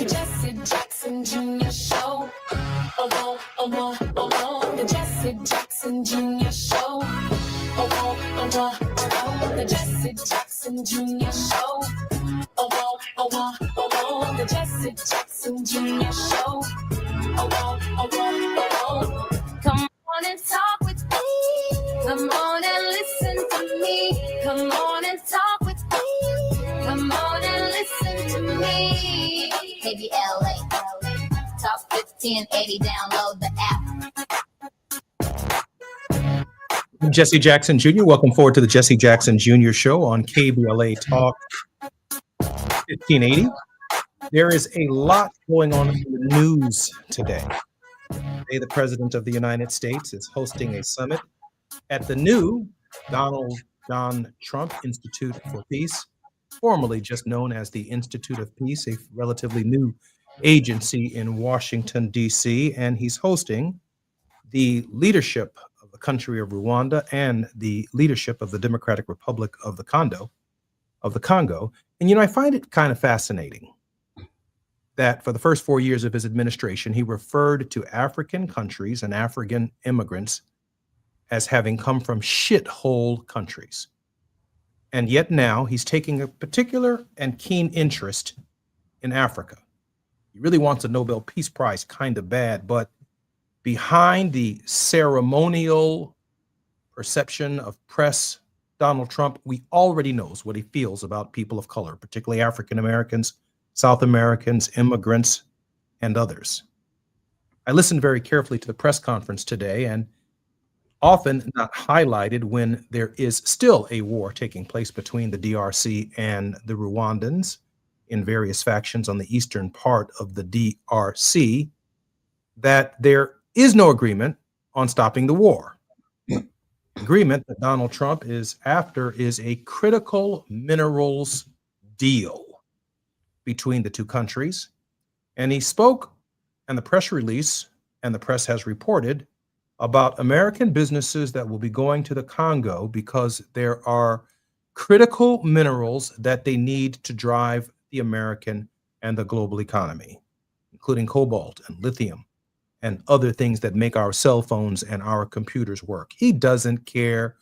Jesse Jackson Jr. Show. Oh, oh, oh, oh, the Jesse Jackson Jr. Show. Oh, oh, oh, oh, the Jesse Jackson Jr. Show. Oh, oh, oh, the Jesse Jackson Jr. Show. Oh, oh, come on and talk with me. Come on and listen to me. Come on and talk with me. Come on and listen to me. KBLA, Talk 1580, download the app. I'm Jesse Jackson Jr. Welcome forward to the Jesse Jackson Jr. Show on KBLA Talk 1580. There is a lot going on in the news today. Today, the President of the United States is hosting a summit at the new Donald John Trump Institute for Peace, formerly just known as the Institute of Peace, a relatively new agency in Washington, D.C., and he's hosting the leadership of the country of Rwanda and the leadership of the Democratic Republic of the Congo. And, you know, I find it kind of fascinating that for the first 4 years of his administration, he referred to African countries and African immigrants as having come from shithole countries. And yet now he's taking a particular and keen interest in Africa. He really wants a Nobel Peace Prize kind of bad, but behind the ceremonial perception of press, Donald Trump, we already knows what he feels about people of color, particularly African Americans, South Americans, immigrants, and others. I listened very carefully to the press conference today, and often not highlighted when there is still a war taking place between the DRC and the Rwandans in various factions on the eastern part of the DRC, that there is no agreement on stopping the war. The agreement that Donald Trump is after is a critical minerals deal between the two countries. And he spoke, and the press release, and the press has reported, about American businesses that will be going to the Congo because there are critical minerals that they need to drive the American and the global economy. including cobalt and lithium and other things that make our cell phones and our computers work. He doesn't care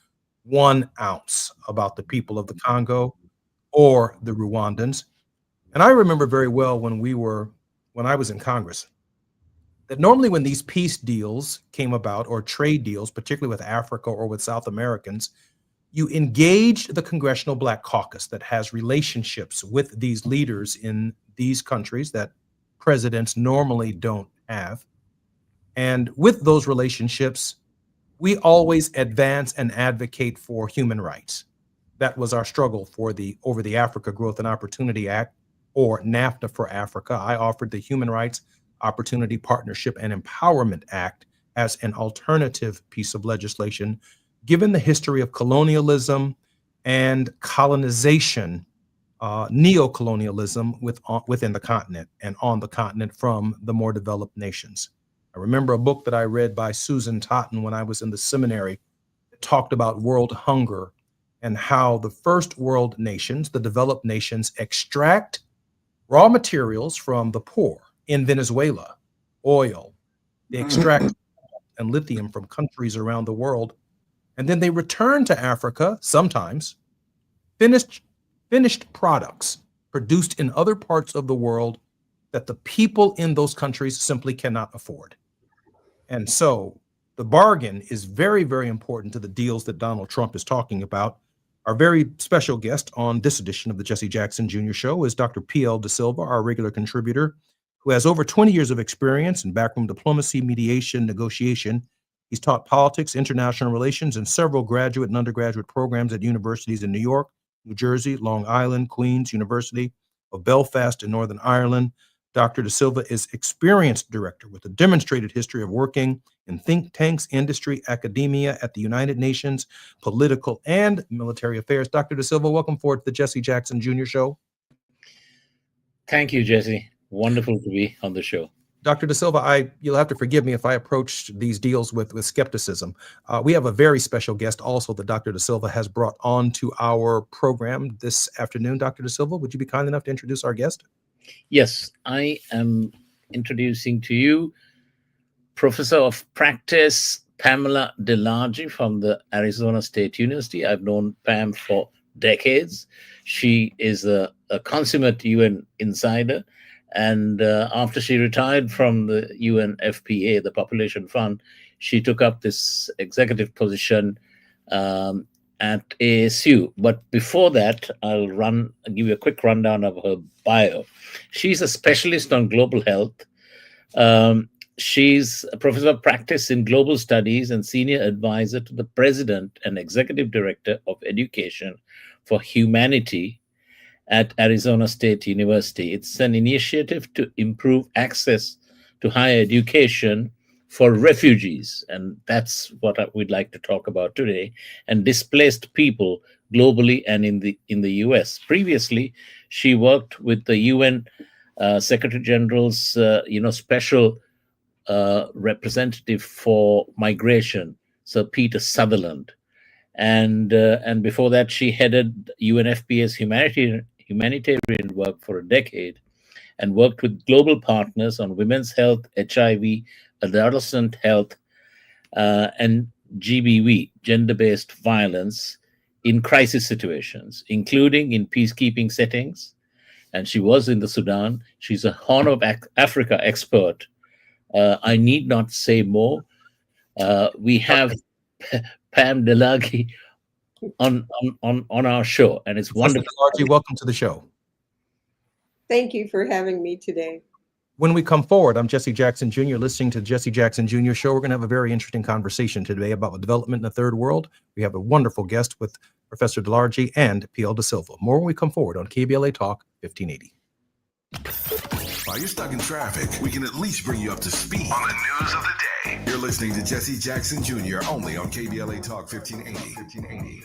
1 ounce about the people of the Congo or the Rwandans. And I remember very well when I was in Congress, that normally when these peace deals came about, or trade deals, particularly with Africa or with South Americans, you engaged the Congressional Black Caucus that has relationships with these leaders in these countries that presidents normally don't have. And with those relationships, we always advance and advocate for human rights. That was our struggle over the Africa Growth and Opportunity Act, or NAFTA for Africa. I offered the Human Rights Opportunity Partnership and Empowerment Act as an alternative piece of legislation, given the history of colonialism and colonization, neocolonialism within the continent and on the continent from the more developed nations. I remember a book that I read by Susan Totten when I was in the seminary that talked about world hunger and how the first world nations, the developed nations, extract raw materials from the poor. In Venezuela, oil, they extract and lithium from countries around the world, and then they return to Africa, sometimes, finished products produced in other parts of the world that the people in those countries simply cannot afford. And so the bargain is very, very important to the deals that Donald Trump is talking about. Our very special guest on this edition of the Jesse Jackson Jr. Show is Dr. P.L. De Silva, our regular contributor, who has over 20 years of experience in backroom diplomacy, mediation, negotiation. He's taught politics, international relations, and several graduate and undergraduate programs at universities in New York, New Jersey, Long Island, Queen's University of Belfast, and Northern Ireland. Dr. De Silva is experienced director with a demonstrated history of working in think tanks, industry, academia, at the United Nations, political and military affairs. Dr. De Silva, welcome forward to the Jesse Jackson Jr. Show. Thank you, Jesse. Wonderful to be on the show. Dr. De Silva, you'll have to forgive me if I approach these deals with skepticism. We have a very special guest also that Dr. De Silva has brought on to our program this afternoon. Dr. De Silva, would you be kind enough to introduce our guest? Yes, I am introducing to you Professor of Practice Pamela DeLargy from the Arizona State University. I've known Pam for decades. She is a consummate UN insider. And after she retired from the UNFPA, the Population Fund, she took up this executive position at ASU. But before that, I'll give you a quick rundown of her bio. She's a specialist on global health. She's a professor of practice in global studies and senior advisor to the president and executive director of education for humanity at Arizona State University. It's an initiative to improve access to higher education for refugees, and that's what we'd like to talk about today, and displaced people globally and in the US. Previously, she worked with the UN Secretary General's special representative for migration, Sir Peter Sutherland, and before that, she headed UNFPA's humanitarian work for a decade and worked with global partners on women's health, HIV, adolescent health, and GBV, gender-based violence, in crisis situations, including in peacekeeping settings. And she was in the Sudan. She's a Horn of Africa expert. I need not say more. We have Pam DeLargy on our show, and it's wonderful. DeLargy, welcome to the show. Thank you for having me today. When we come forward, I'm Jesse Jackson Jr., listening to the Jesse Jackson Jr. Show. We're going to have a very interesting conversation today about development in the third world. We have a wonderful guest with Professor DeLargy and P.L. De Silva. More when we come forward on KBLA Talk 1580. While you're stuck in traffic, we can at least bring you up to speed on the news of the day. You're listening to Jesse Jackson Jr. only on KBLA Talk 1580.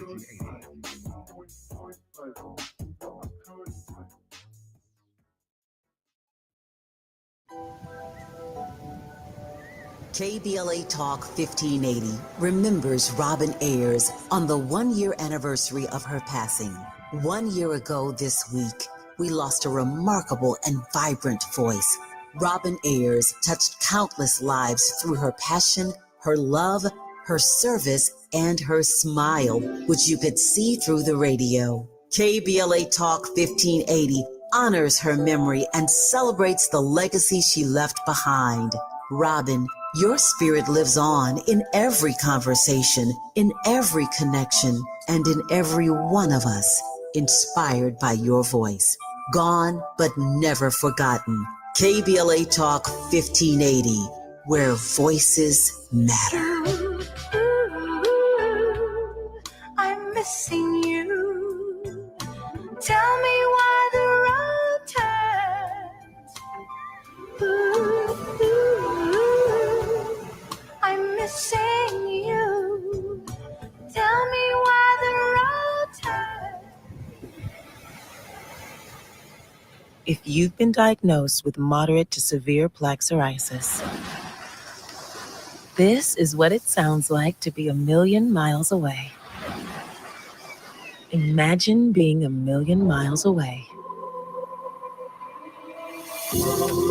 KBLA Talk 1580 remembers Robin Ayers on the 1-year anniversary of her passing. 1 year ago this week, we lost a remarkable and vibrant voice. Robin Ayers touched countless lives through her passion, her love, her service, and her smile, which you could see through the radio. KBLA Talk 1580 honors her memory and celebrates the legacy she left behind. Robin, your spirit lives on in every conversation, in every connection, and in every one of us, inspired by your voice. Gone, but never forgotten. KBLA Talk 1580, where voices matter. I'm missing you. Tell me why the road turns. I'm missing you. Tell me why the road turns. If you've been diagnosed with moderate to severe plaque psoriasis, this is what it sounds like to be 1,000,000 miles away. Imagine being 1,000,000 miles away.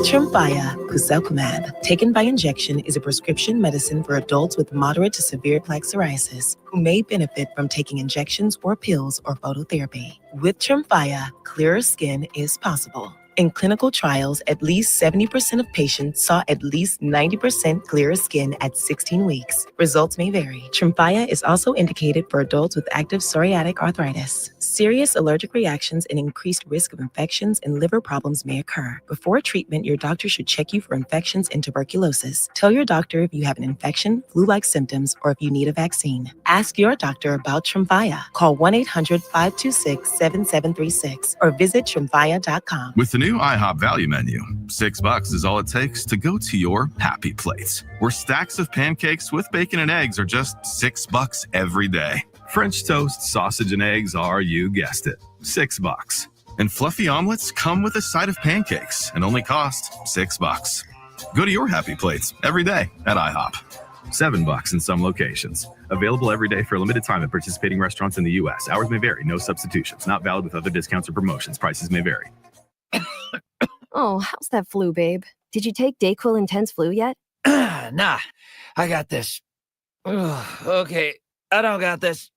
Tremfya guselkumab, taken by injection, is a prescription medicine for adults with moderate to severe plaque psoriasis who may benefit from taking injections or pills or phototherapy. With Tremfya, clearer skin is possible. In clinical trials, at least 70% of patients saw at least 90% clearer skin at 16 weeks. Results may vary. Tremfya is also indicated for adults with active psoriatic arthritis. Serious allergic reactions and increased risk of infections and liver problems may occur. Before treatment, your doctor should check you for infections and tuberculosis. Tell your doctor if you have an infection, flu-like symptoms, or if you need a vaccine. Ask your doctor about Tremfya. Call 1-800-526-7736 or visit tremfya.com. With the new IHOP value menu, $6 is all it takes to go to your happy place, where stacks of pancakes with bacon and eggs are just $6 every day. French toast, sausage, and eggs are, you guessed it, $6. And fluffy omelets come with a side of pancakes and only cost $6. Go to your happy plates every day at IHOP. $7 in some locations. Available every day for a limited time at participating restaurants in the U.S. Hours may vary. No substitutions. Not valid with other discounts or promotions. Prices may vary. Oh, how's that flu, babe? Did you take DayQuil Intense Flu yet? Nah, I got this. Ugh, okay, I don't got this.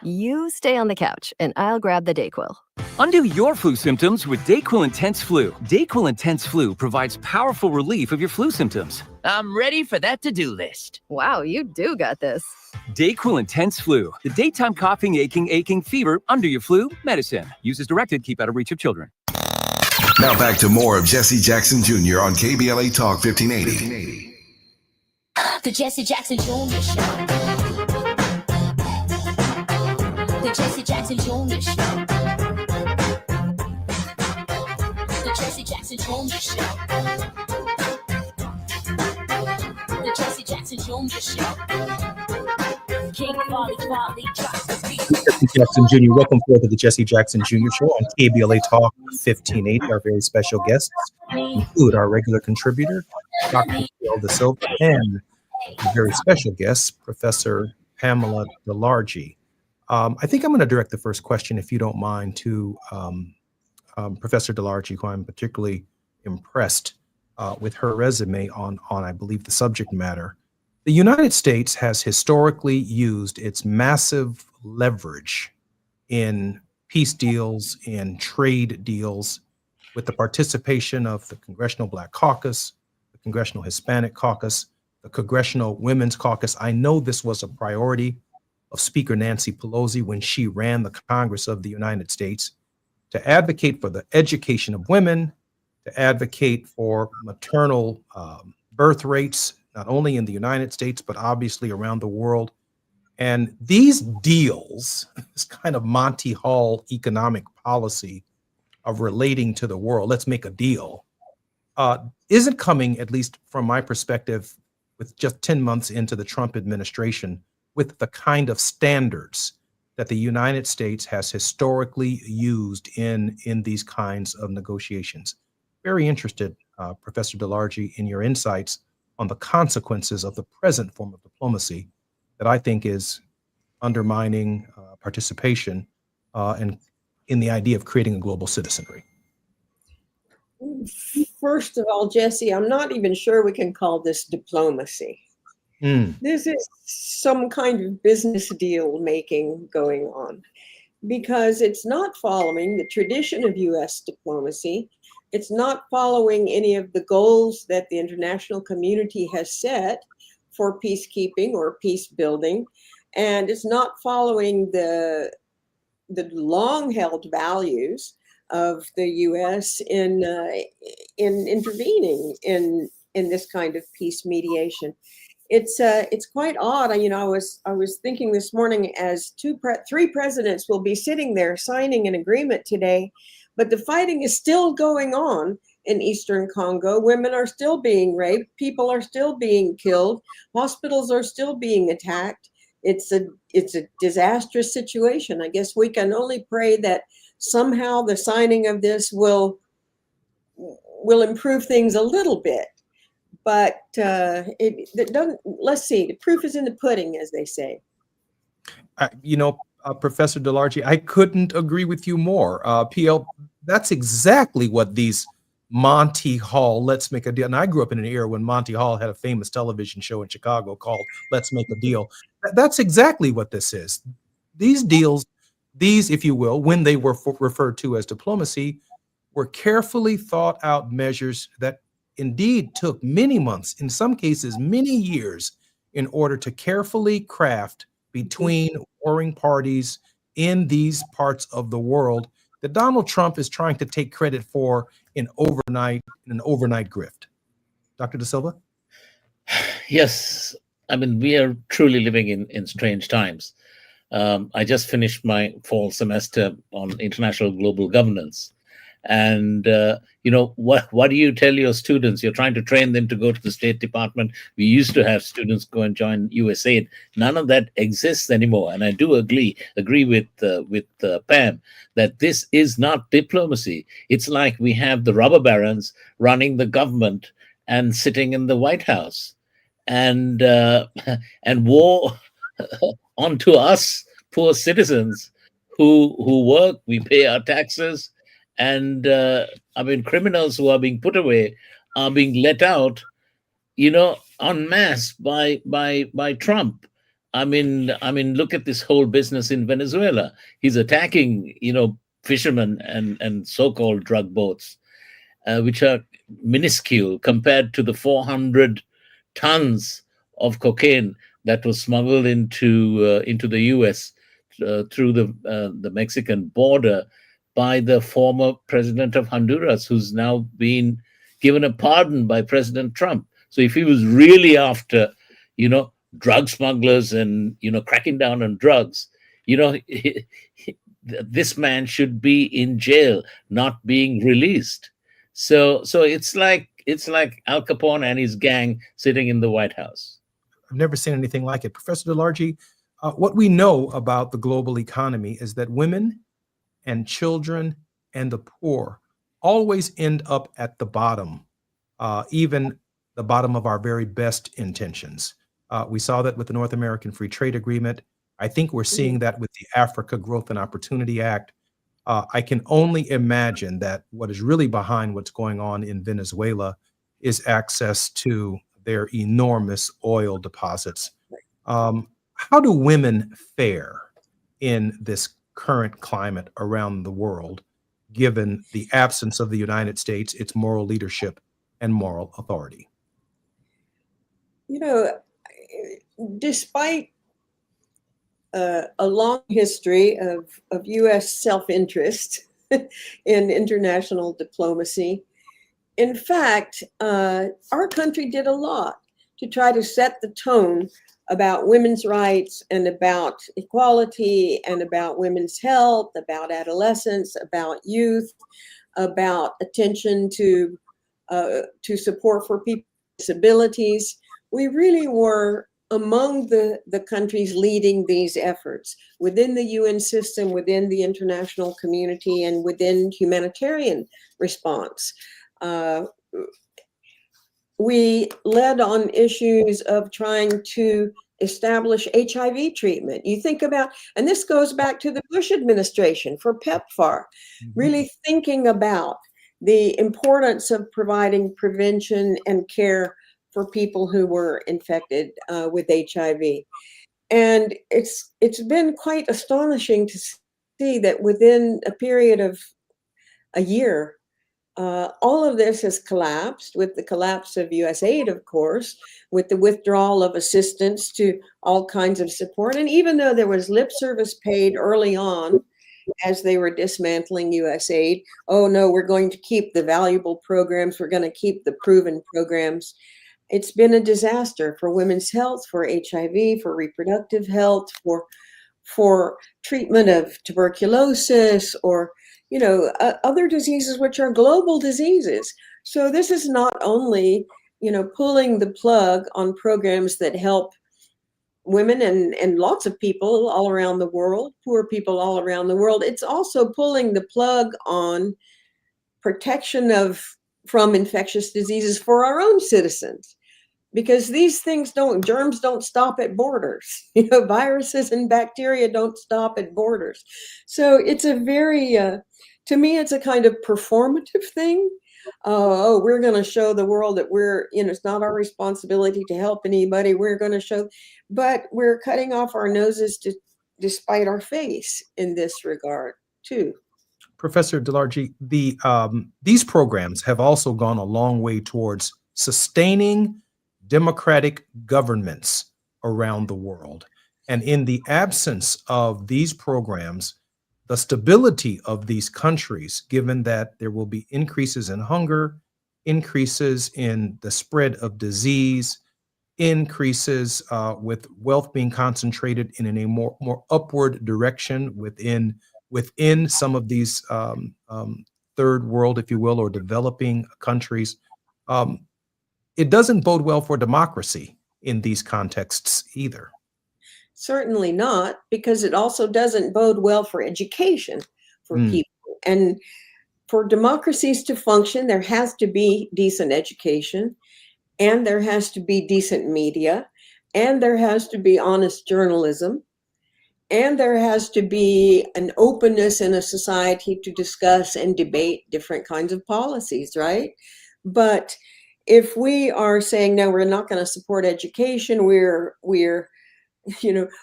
You stay on the couch, and I'll grab the DayQuil. Undo your flu symptoms with DayQuil Intense Flu. DayQuil Intense Flu provides powerful relief of your flu symptoms. I'm ready for that to-do list. Wow, you do got this. DayQuil Intense Flu, the daytime coughing, aching, fever, under your flu medicine. Use as directed, keep out of reach of children. Now back to more of Jesse Jackson Jr. on KBLA Talk 1580. The Jesse Jackson Jr. Show. The Jesse Jackson Jr. Show. The Jesse Jackson Jr. Show. The Jesse Jackson Jr. Show. King Volley drops the beat. Jesse Jackson Jr. Welcome forward to the Jesse Jackson Jr. Show on KBLA Talk 1580. Our very special guests include our regular contributor, Dr. Miguel Da Silva, and a very special guest, Professor Pamela DeLargy. I think I'm going to direct the first question, if you don't mind, to Professor DeLargy, who I'm particularly impressed with her resume on, I believe, the subject matter. The United States has historically used its massive leverage in peace deals, in trade deals, with the participation of the Congressional Black Caucus, the Congressional Hispanic Caucus, the Congressional Women's Caucus. I know this was a priority of Speaker Nancy Pelosi when she ran the Congress of the United States, to advocate for the education of women, to advocate for maternal birth rates, not only in the United States, but obviously around the world. And these deals, this kind of Monty Hall economic policy of relating to the world, let's make a deal, isn't coming, at least from my perspective, with just 10 months into the Trump administration, with the kind of standards that the United States has historically used in these kinds of negotiations. Very interested, Professor DeLargy, in your insights on the consequences of the present form of diplomacy that I think is undermining participation and in the idea of creating a global citizenry. first of all, Jesse, I'm not even sure we can call this diplomacy. This is some kind of business deal making going on, because it's not following the tradition of U.S. diplomacy. It's not following any of the goals that the international community has set for peacekeeping or peace building. And it's not following the long-held values of the U.S. in intervening in this kind of peace mediation. It's quite odd. You know, I was thinking this morning, as three presidents will be sitting there signing an agreement today, but the fighting is still going on in Eastern Congo. Women are still being raped. People are still being killed. Hospitals are still being attacked. It's a disastrous situation. I guess we can only pray that somehow the signing of this will improve things a little bit. But it doesn't. Let's see. The proof is in the pudding, as they say. You know, Professor DeLarge, I couldn't agree with you more. PL, that's exactly what these Monty Hall, Let's Make a Deal. And I grew up in an era when Monty Hall had a famous television show in Chicago called Let's Make a Deal. That's exactly what this is. These deals, if you will, when they were referred to as diplomacy, were carefully thought out measures that indeed took many months, in some cases many years, in order to carefully craft between warring parties in these parts of the world that Donald Trump is trying to take credit for in an overnight grift. Dr. De Silva? Yes, I mean, we are truly living in strange times. I just finished my fall semester on international global governance. And, you know, what do you tell your students? You're trying to train them to go to the State Department. We used to have students go and join USAID. None of that exists anymore. And I do agree with Pam that this is not diplomacy. It's like we have the robber barons running the government and sitting in the White House, and war onto us poor citizens who work. We pay our taxes. And I mean, criminals who are being put away are being let out, you know, en masse by Trump. I mean, look at this whole business in Venezuela. He's attacking, you know, fishermen and so-called drug boats, which are minuscule compared to the 400 tons of cocaine that was smuggled into the U.S. Through the Mexican border by the former president of Honduras, who's now been given a pardon by President Trump. So if he was really after, you know, drug smugglers and, you know, cracking down on drugs, you know, this man should be in jail, not being released. So it's like Al Capone and his gang sitting in the White House. I've never seen anything like it. Professor DeLarge, what we know about the global economy is that women and children and the poor always end up at the bottom, even the bottom of our very best intentions. We saw that with the North American Free Trade Agreement. I think we're seeing that with the Africa Growth and Opportunity Act. I can only imagine that what is really behind what's going on in Venezuela is access to their enormous oil deposits. How do women fare in this current climate around the world, given the absence of the United States, its moral leadership and moral authority? You know, despite a long history of U.S. self-interest in international diplomacy, in fact, our country did a lot to try to set the tone about women's rights and about equality and about women's health, about adolescence, about youth, about attention to support for people with disabilities. We really were among the countries leading these efforts within the UN system, within the international community, and within humanitarian response. We led on issues of trying to establish HIV treatment. You think about, and this goes back to the Bush administration for PEPFAR, really thinking about the importance of providing prevention and care for people who were infected with HIV. And it's been quite astonishing to see that within a period of a year, all of this has collapsed with the collapse of USAID, of course, with the withdrawal of assistance to all kinds of support. And even though there was lip service paid early on as they were dismantling USAID, oh no, we're going to keep the valuable programs, we're going to keep the proven programs. It's been a disaster for women's health, for HIV, for reproductive health, for treatment of tuberculosis, or other diseases which are global diseases. So this is not only, pulling the plug on programs that help women and lots of people all around the world, poor people all around the world. It's also pulling the plug on protection from infectious diseases for our own citizens. Because these germs don't stop at borders. Viruses and bacteria don't stop at borders. So it's a very, to me, it's a kind of performative thing. We're going to show the world that it's not our responsibility to help anybody. We're going to show, but we're cutting off our noses despite our face in this regard too. Professor DeLarge, these programs have also gone a long way towards sustaining democratic governments around the world. And in the absence of these programs, the stability of these countries, given that there will be increases in hunger, increases in the spread of disease, increases with wealth being concentrated in a more upward direction within some of these third world, if you will, or developing countries, it doesn't bode well for democracy in these contexts either. Certainly not, because it also doesn't bode well for education for people. And for democracies to function, there has to be decent education, and there has to be decent media, and there has to be honest journalism, and there has to be an openness in a society to discuss and debate different kinds of policies, right? But if we are saying, no, we're not going to support education, we're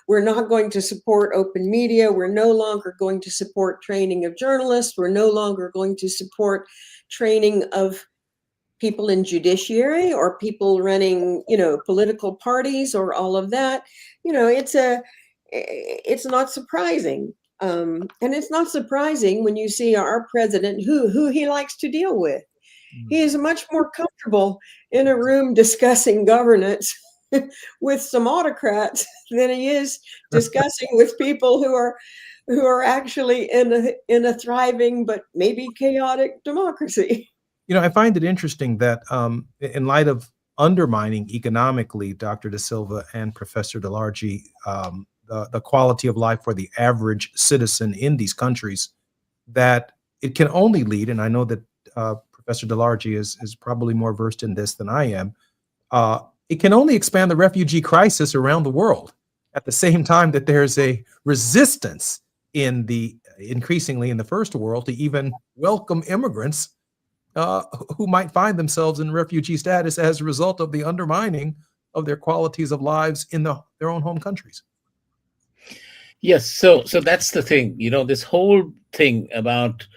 not going to support open media, we're no longer going to support training of journalists, we're no longer going to support training of people in judiciary or people running, political parties or all of that, it's not surprising. And it's not surprising when you see our president, who he likes to deal with. He is much more comfortable in a room discussing governance with some autocrats than he is discussing with people who are actually in a thriving but maybe chaotic democracy. I find it interesting that in light of undermining economically, Dr. De Silva and Professor DeLarge, the quality of life for the average citizen in these countries, that it can only lead, and I know that Professor DeLarge is probably more versed in this than I am, it can only expand the refugee crisis around the world at the same time that there's a resistance increasingly in the first world to even welcome immigrants who might find themselves in refugee status as a result of the undermining of their qualities of lives in their own home countries. Yes, so that's the thing. This whole thing about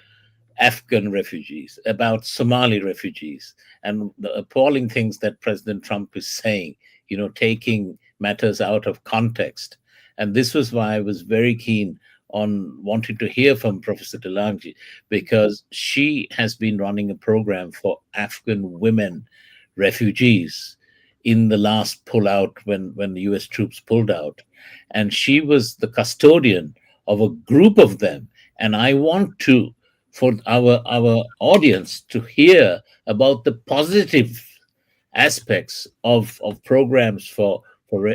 Afghan refugees, about Somali refugees, and the appalling things that President Trump is saying, taking matters out of context. And this was why I was very keen on wanting to hear from Professor DeLarge, because she has been running a program for Afghan women refugees in the last pullout when the US troops pulled out. And she was the custodian of a group of them. And I want for our audience to hear about the positive aspects of programs for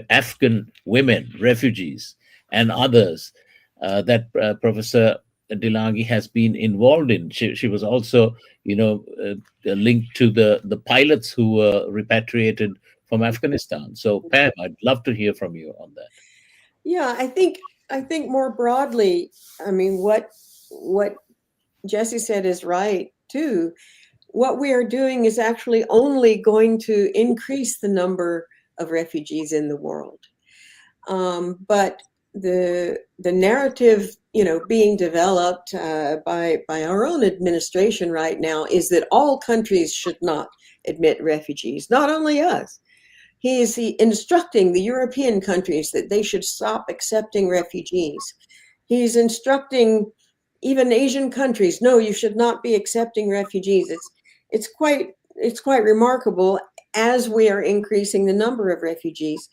Afghan women, refugees, and others that Professor DeLarge has been involved in. She was also, linked to the pilots who were repatriated from Afghanistan. So Pam, I'd love to hear from you on that. Yeah, I think more broadly, I mean, what Jesse said is right. too, what we are doing is actually only going to increase the number of refugees in the world. But the narrative, being developed by our own administration right now is that all countries should not admit refugees, not only us. He is instructing the European countries that they should stop accepting refugees. He's instructing even Asian countries, no, you should not be accepting refugees. It's quite remarkable as we are increasing the number of refugees.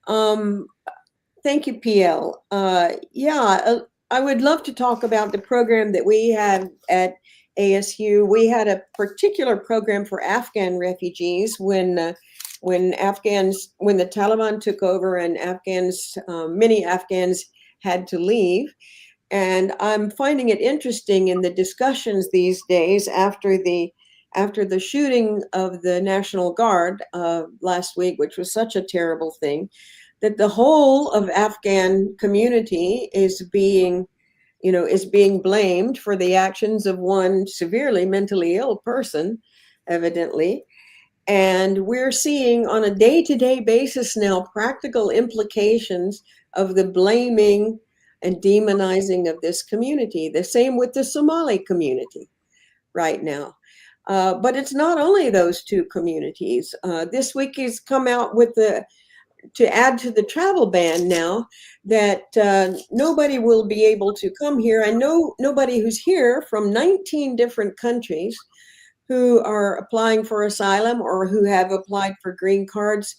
Thank you, PL. I would love to talk about the program that we had at ASU. We had a particular program for Afghan refugees when the Taliban took over and many Afghans had to leave. And I'm finding it interesting in the discussions these days after the shooting of the National Guard last week, which was such a terrible thing, that the whole of Afghan community is being blamed for the actions of one severely mentally ill person, evidently. And we're seeing on a day-to-day basis now practical implications of the blaming and demonizing of this community. The same with the Somali community right now. But it's not only those two communities. This week he's come out with to add to the travel ban now that nobody will be able to come here. I know nobody who's here from 19 different countries who are applying for asylum or who have applied for green cards,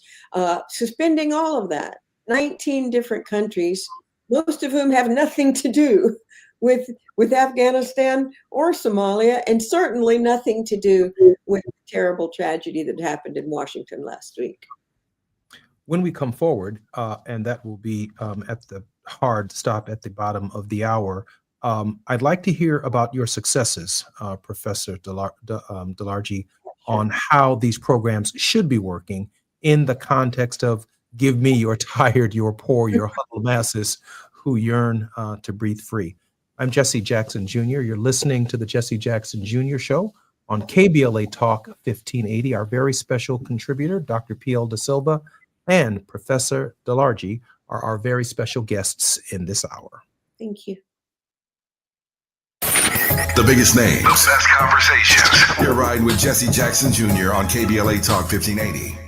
suspending all of that. 19 different countries, most of whom have nothing to do with Afghanistan or Somalia, and certainly nothing to do with the terrible tragedy that happened in Washington last week. When we come forward, and that will be at the hard stop at the bottom of the hour, I'd like to hear about your successes, Professor DeLargy, on how these programs should be working in the context of give me your tired, your poor, your huddled masses who yearn to breathe free. I'm Jesse Jackson Jr. You're listening to the Jesse Jackson Jr. Show on KBLA Talk 1580. Our very special contributor, Dr. P.L. De Silva, and Professor DeLargy are our very special guests in this hour. Thank you. The biggest names, the best conversations. You're riding with Jesse Jackson Jr. on KBLA Talk 1580.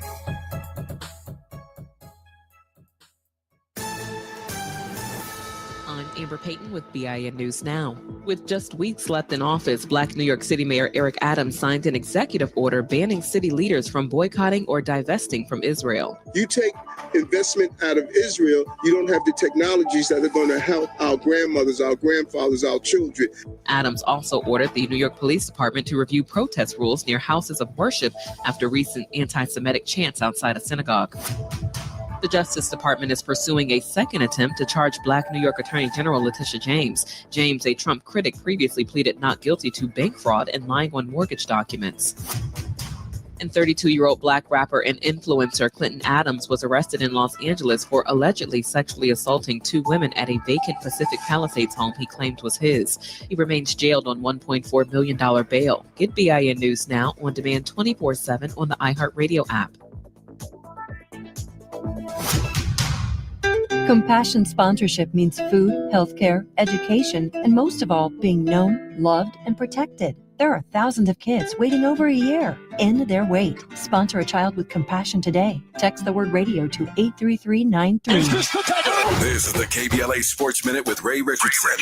Amber Payton with BIN News Now. With just weeks left in office, Black New York City Mayor Eric Adams signed an executive order banning city leaders from boycotting or divesting from Israel. You take investment out of Israel, you don't have the technologies that are going to help our grandmothers, our grandfathers, our children. Adams also ordered the New York Police Department to review protest rules near houses of worship after recent anti-Semitic chants outside a synagogue. The Justice Department is pursuing a second attempt to charge Black New York Attorney General Letitia James. James, a Trump critic, previously pleaded not guilty to bank fraud and lying on mortgage documents. And 32-year-old Black rapper and influencer Clinton Adams was arrested in Los Angeles for allegedly sexually assaulting two women at a vacant Pacific Palisades home he claimed was his. He remains jailed on $1.4 million bail. Get BIN News Now on demand 24/7 on the iHeartRadio app. Compassion sponsorship means food, healthcare, education, and most of all, being known, loved, and protected. There are thousands of kids waiting over a year. End their wait. Sponsor a child with compassion today. Text the word radio to 83393. This is the KBLA Sports Minute with Ray Richardson.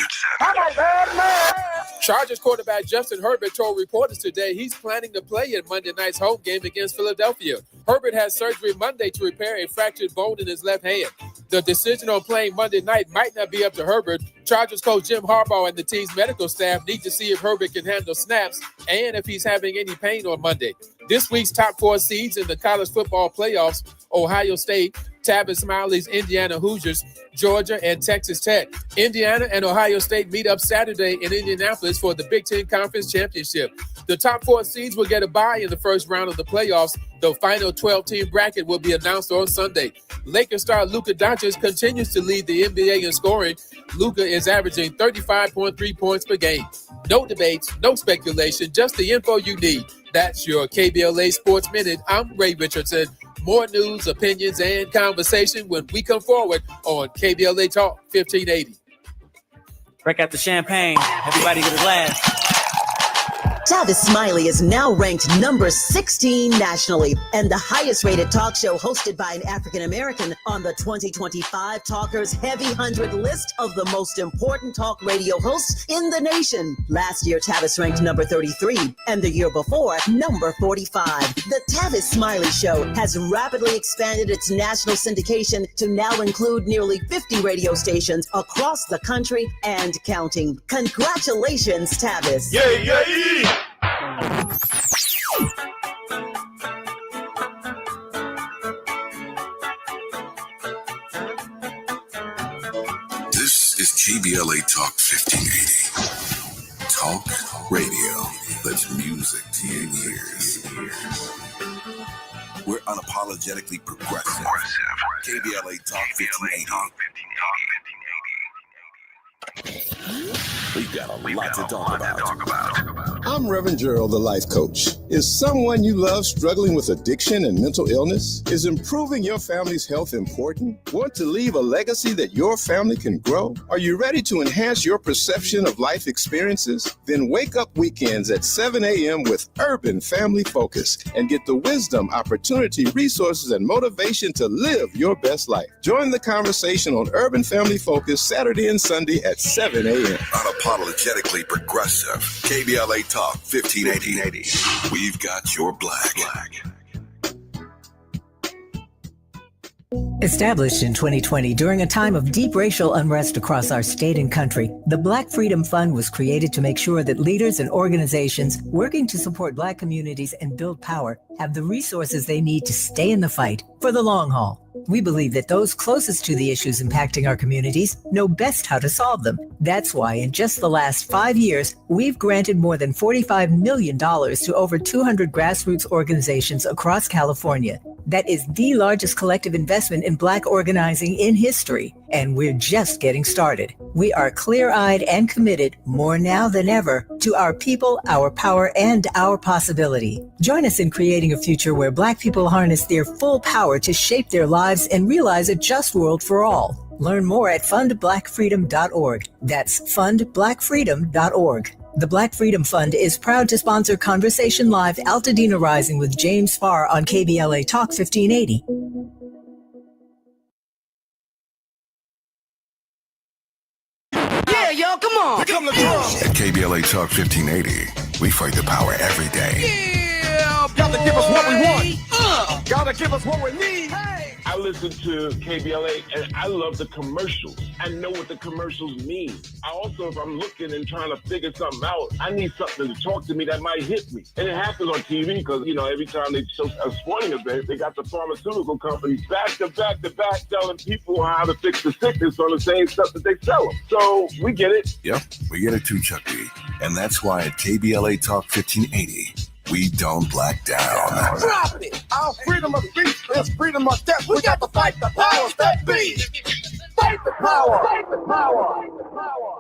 Chargers quarterback Justin Herbert told reporters today he's planning to play in Monday night's home game against Philadelphia. Herbert had surgery Monday to repair a fractured bone in his left hand. The decision on playing Monday night might not be up to Herbert. Chargers coach Jim Harbaugh and the team's medical staff need to see if Herbert can handle snaps and if he's having any pain on Monday. This week's top four seeds in the college football playoffs: Ohio State, Tabitha Smiley's Indiana Hoosiers, Georgia, and Texas Tech. Indiana and Ohio State meet up Saturday in Indianapolis for the Big Ten Conference Championship. The top 4 seeds will get a bye in the first round of the playoffs. The final 12-team bracket will be announced on Sunday. Lakers star Luka Doncic continues to lead the NBA in scoring. Luka is averaging 35.3 points per game. No debates, no speculation, just the info you need. That's your KBLA Sports Minute. I'm Ray Richardson. More news, opinions, and conversation when we come forward on KBLA Talk 1580. Break out the champagne. Everybody get a glass. Tavis Smiley is now ranked number 16 nationally and the highest rated talk show hosted by an African American on the 2025 Talkers Heavy 100 list of the most important talk radio hosts in the nation. Last year, Tavis ranked number 33 and the year before, number 45. The Tavis Smiley Show has rapidly expanded its national syndication to now include nearly 50 radio stations across the country and counting. Congratulations, Tavis. Yeah, yeah, yeah. This is KBLA Talk 1580. Talk radio that's music to your ears. We're unapologetically progressive. KBLA Talk 1580. We've got a lot to talk about. I'm Reverend Gerald, the life coach. Is someone you love struggling with addiction and mental illness? Is improving your family's health important? Want to leave a legacy that your family can grow? Are you ready to enhance your perception of life experiences? Then wake up weekends at 7 a.m. with Urban Family Focus and get the wisdom, opportunity, resources, and motivation to live your best life. Join the conversation on Urban Family Focus Saturday and Sunday at 7 a.m. Unapologetically progressive. KBLA Talk 1580. We've got your black. Established in 2020 during a time of deep racial unrest across our state and country, the Black Freedom Fund was created to make sure that leaders and organizations working to support Black communities and build power have the resources they need to stay in the fight for the long haul. We believe that those closest to the issues impacting our communities know best how to solve them. That's why in just the last 5 years, we've granted more than $45 million to over 200 grassroots organizations across California. That is the largest collective investment in Black organizing in history, and we're just getting started. We are clear-eyed and committed, more now than ever, to our people, our power, and our possibility. Join us in creating a future where Black people harness their full power to shape their lives and realize a just world for all. Learn more at fundblackfreedom.org. That's fundblackfreedom.org. The Black Freedom Fund is proud to sponsor Conversation Live Altadena Rising with James Farr on KBLA Talk 1580. Yeah, y'all, come on. Come to At KBLA Talk 1580, we fight the power every day. Yeah, gotta give us what we want. Gotta give us what we need. Hey. I listen to KBLA and I love the commercials. I know what the commercials mean. I also, if I'm looking and trying to figure something out, I need something to talk to me that might hit me. And it happens on TV because, you know, every time they show a sporting event, they got the pharmaceutical companies back to back telling people how to fix the sickness on the same stuff that they sell them. So we get it. Yep, we get it too, Chuck D. And that's why at KBLA Talk 1580, we don't black down. Drop it. Our freedom of speech is freedom of death. We got to fight the powers that be. Fight the power. Fight the power. Fight the power.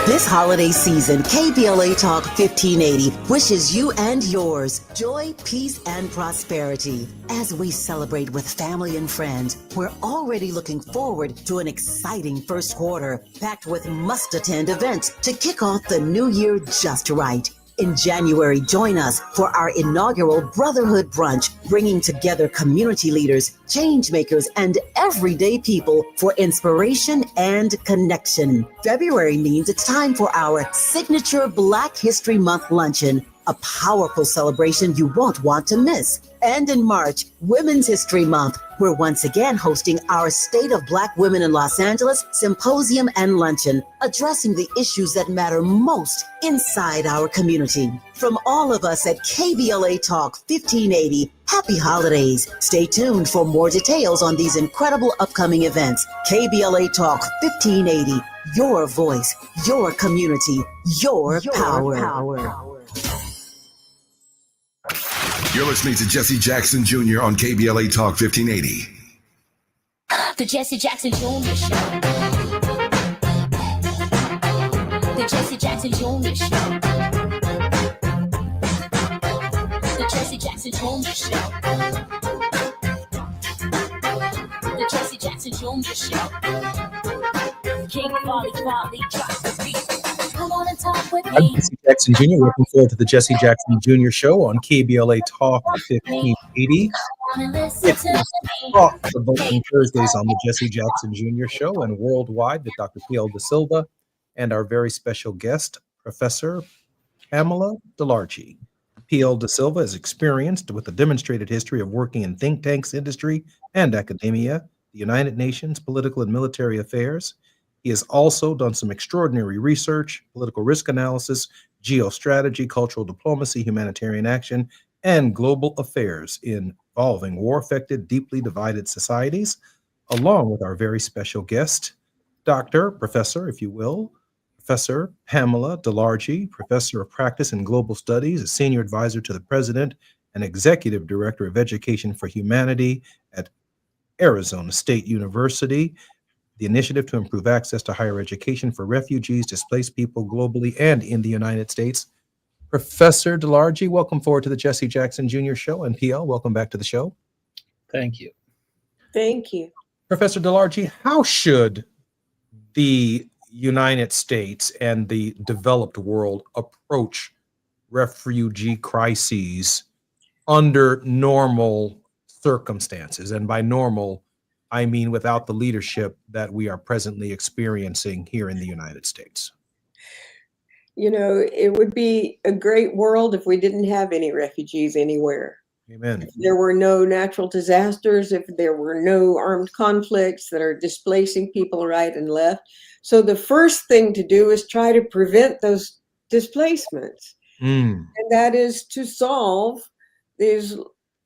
This holiday season, KBLA Talk 1580 wishes you and yours joy, peace, and prosperity. As we celebrate with family and friends, we're already looking forward to an exciting first quarter, packed with must-attend events to kick off the new year just right. In January, join us for our inaugural Brotherhood Brunch, bringing together community leaders, change makers, and everyday people for inspiration and connection. February means it's time for our signature Black History Month luncheon, a powerful celebration you won't want to miss. And in March, Women's History Month, we're once again hosting our State of Black Women in Los Angeles Symposium and Luncheon, addressing the issues that matter most inside our community. From all of us at KBLA Talk 1580, happy holidays. Stay tuned for more details on these incredible upcoming events. KBLA Talk 1580, your voice, your community, your power. You're listening to Jesse Jackson Jr. on KBLA Talk 1580. The Jesse Jackson Jr. Show. The Jesse Jackson Jr. Show. The Jesse Jackson Jr. Show. The Jesse Jackson Jr. Show. King Volley, drop the beat. Come on and talk with I'm me. Jesse Jackson Jr. Welcome forward to the Jesse Jackson Jr. Show on KBLA Talk 1580. It's Talk for both on Thursdays on the Jesse Jackson Jr. Show and worldwide with Dr. P.L. De Silva and our very special guest, Professor Pamela DeLarchi. P.L. De Silva is experienced with a demonstrated history of working in think tanks, industry, and academia, the United Nations, political and military affairs. He has also done some extraordinary research, political risk analysis, geostrategy, cultural diplomacy, humanitarian action, and global affairs involving war-affected, deeply divided societies, along with our very special guest, Professor, if you will, Professor Pamela DeLarchi, Professor of Practice and Global Studies, a Senior Advisor to the President and Executive Director of Education for Humanity at Arizona State University, the initiative to improve access to higher education for refugees, displaced people globally and in the United States. Professor DeLarchi, welcome forward to the Jesse Jackson Jr. Show, and PL, welcome back to the show. Thank you. Thank you. Professor DeLarchi, how should the United States and the developed world approach refugee crises under normal circumstances? And by normal, I mean without the leadership that we are presently experiencing here in the United States. You know, it would be a great world if we didn't have any refugees anywhere. Amen. If there were no natural disasters, if there were no armed conflicts that are displacing people right and left. So the first thing to do is try to prevent those displacements. And that is to solve these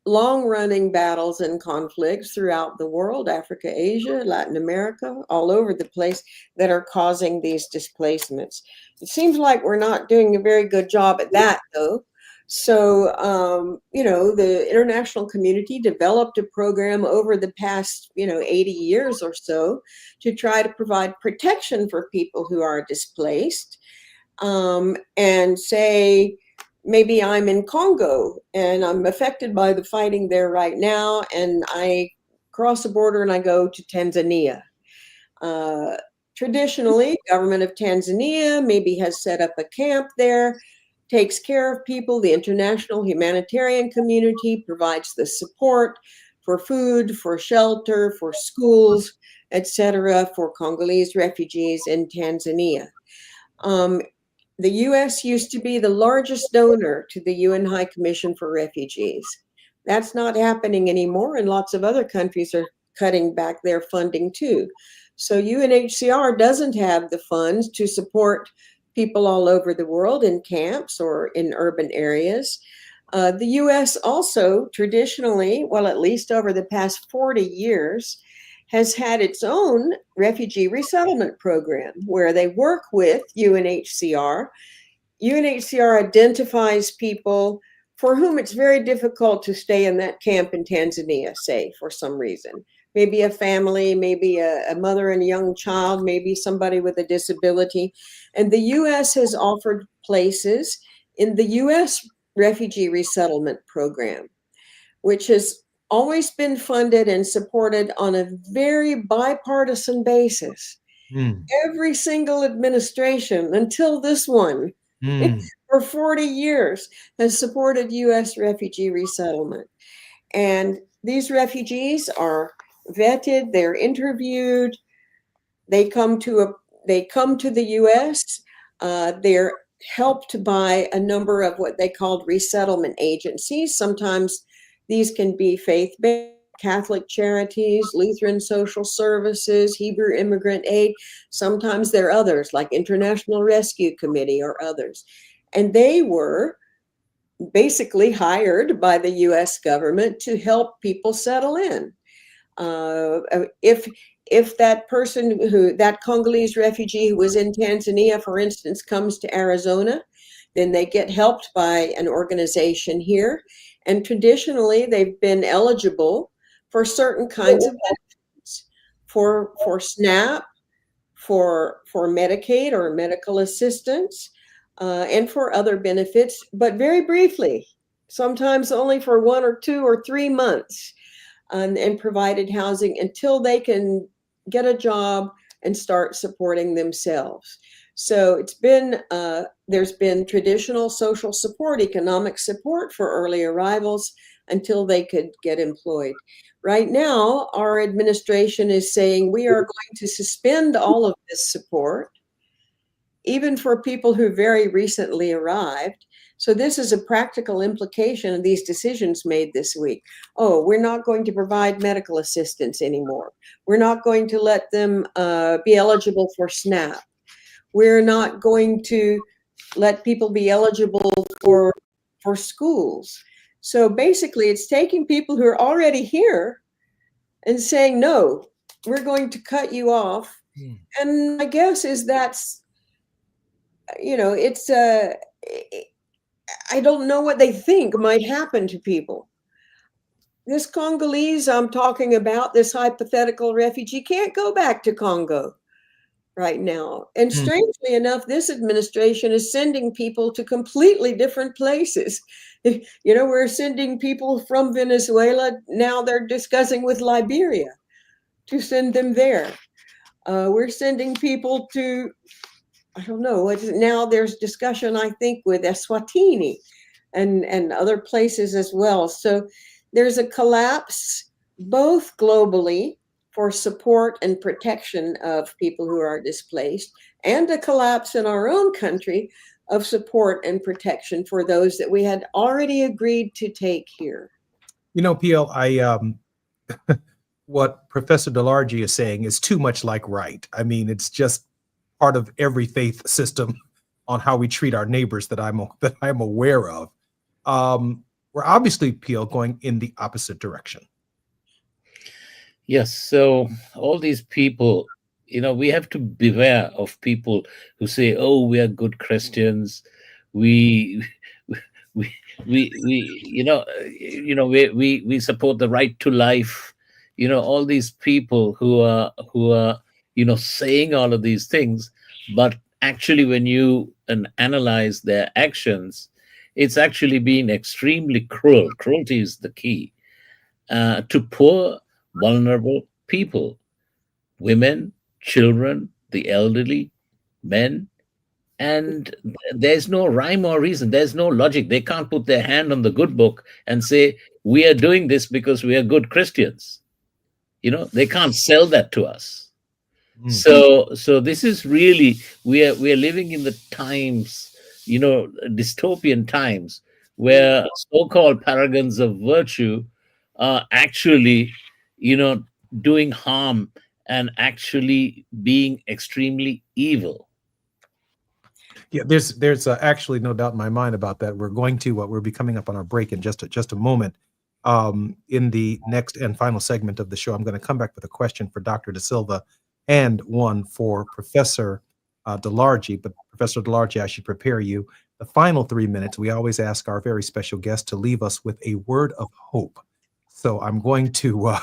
long-running battles and conflicts throughout the world, Africa, Asia, Latin America, all over the place, that are causing these displacements. It seems like we're not doing a very good job at that, though. So, you know, the international community developed a program over the past, 80 years or so to try to provide protection for people who are displaced. And say, maybe I'm in Congo and I'm affected by the fighting there right now, and I cross the border and I go to Tanzania. Traditionally, government of Tanzania maybe has set up a camp there, takes care of people. The international humanitarian community provides the support for food, for shelter, for schools, etc., for Congolese refugees in Tanzania. The U.S. used to be the largest donor to the UN High Commission for Refugees. That's not happening anymore, and lots of other countries are cutting back their funding too. So UNHCR doesn't have the funds to support people all over the world in camps or in urban areas. The U.S. also traditionally, well, at least over the past 40 years, has had its own refugee resettlement program where they work with UNHCR. UNHCR identifies people for whom it's very difficult to stay in that camp in Tanzania, say, for some reason. Maybe a family, maybe a mother and a young child, maybe somebody with a disability. And the U.S. has offered places in the U.S. refugee resettlement program, which has always been funded and supported on a very bipartisan basis. Every single administration until this one for 40 years has supported U.S. refugee resettlement. And these refugees are vetted, they're interviewed, they come to the U.S., they're helped by a number of what they called resettlement agencies. Sometimes These can be faith-based, Catholic charities, Lutheran social services, Hebrew Immigrant Aid. Sometimes there are others like International Rescue Committee or others. And they were basically hired by the US government to help people settle in. If that person that Congolese refugee who was in Tanzania, for instance, comes to Arizona, then they get helped by an organization here. And traditionally, they've been eligible for certain kinds of benefits, for SNAP, for Medicaid or medical assistance, and for other benefits, but very briefly, sometimes only for 1 or 2 or 3 months, and provided housing until they can get a job and start supporting themselves. So it's been, there's been traditional social support, economic support for early arrivals until they could get employed. Right now, our administration is saying we are going to suspend all of this support, even for people who very recently arrived. So this is a practical implication of these decisions made this week. Oh, we're not going to provide medical assistance anymore. We're not going to let them be eligible for SNAP. We're not going to let people be eligible for schools. So basically, it's taking people who are already here and saying, no, we're going to cut you off. And my guess is that's, it's I don't know what they think might happen to people. This Congolese I'm talking about, this hypothetical refugee, can't go back to Congo right now. And strangely enough, this administration is sending people to completely different places. We're sending people from Venezuela. Now they're discussing with Liberia to send them there. We're sending people to, I don't know, now there's discussion, I think, with Eswatini and other places as well. So there's a collapse both globally for support and protection of people who are displaced, and a collapse in our own country of support and protection for those that we had already agreed to take here. PL, what Professor DeLargy is saying is too much like right. I mean, it's just part of every faith system on how we treat our neighbors that I'm aware of. We're obviously, PL, going in the opposite direction. Yes, so all these people, we have to beware of people who say, "Oh, we are good Christians. We support the right to life." All these people who are saying all of these things, but actually, when you analyze their actions, it's actually been extremely cruel. Cruelty is the key to poor, vulnerable people, women, children, the elderly, men, and there's no rhyme or reason. There's no logic. They can't put their hand on the good book and say, we are doing this because we are good Christians. They can't sell that to us. So this is really, we are living in the times, dystopian times, where so-called paragons of virtue are actually, doing harm and actually being extremely evil. Yeah, there's actually no doubt in my mind about that. We'll be coming up on our break in just a moment. In the next and final segment of the show, I'm going to come back with a question for Dr. De Silva and one for Professor DeLargy. But Professor DeLargy, I should prepare you. The final 3 minutes, we always ask our very special guest to leave us with a word of hope. So I'm going to,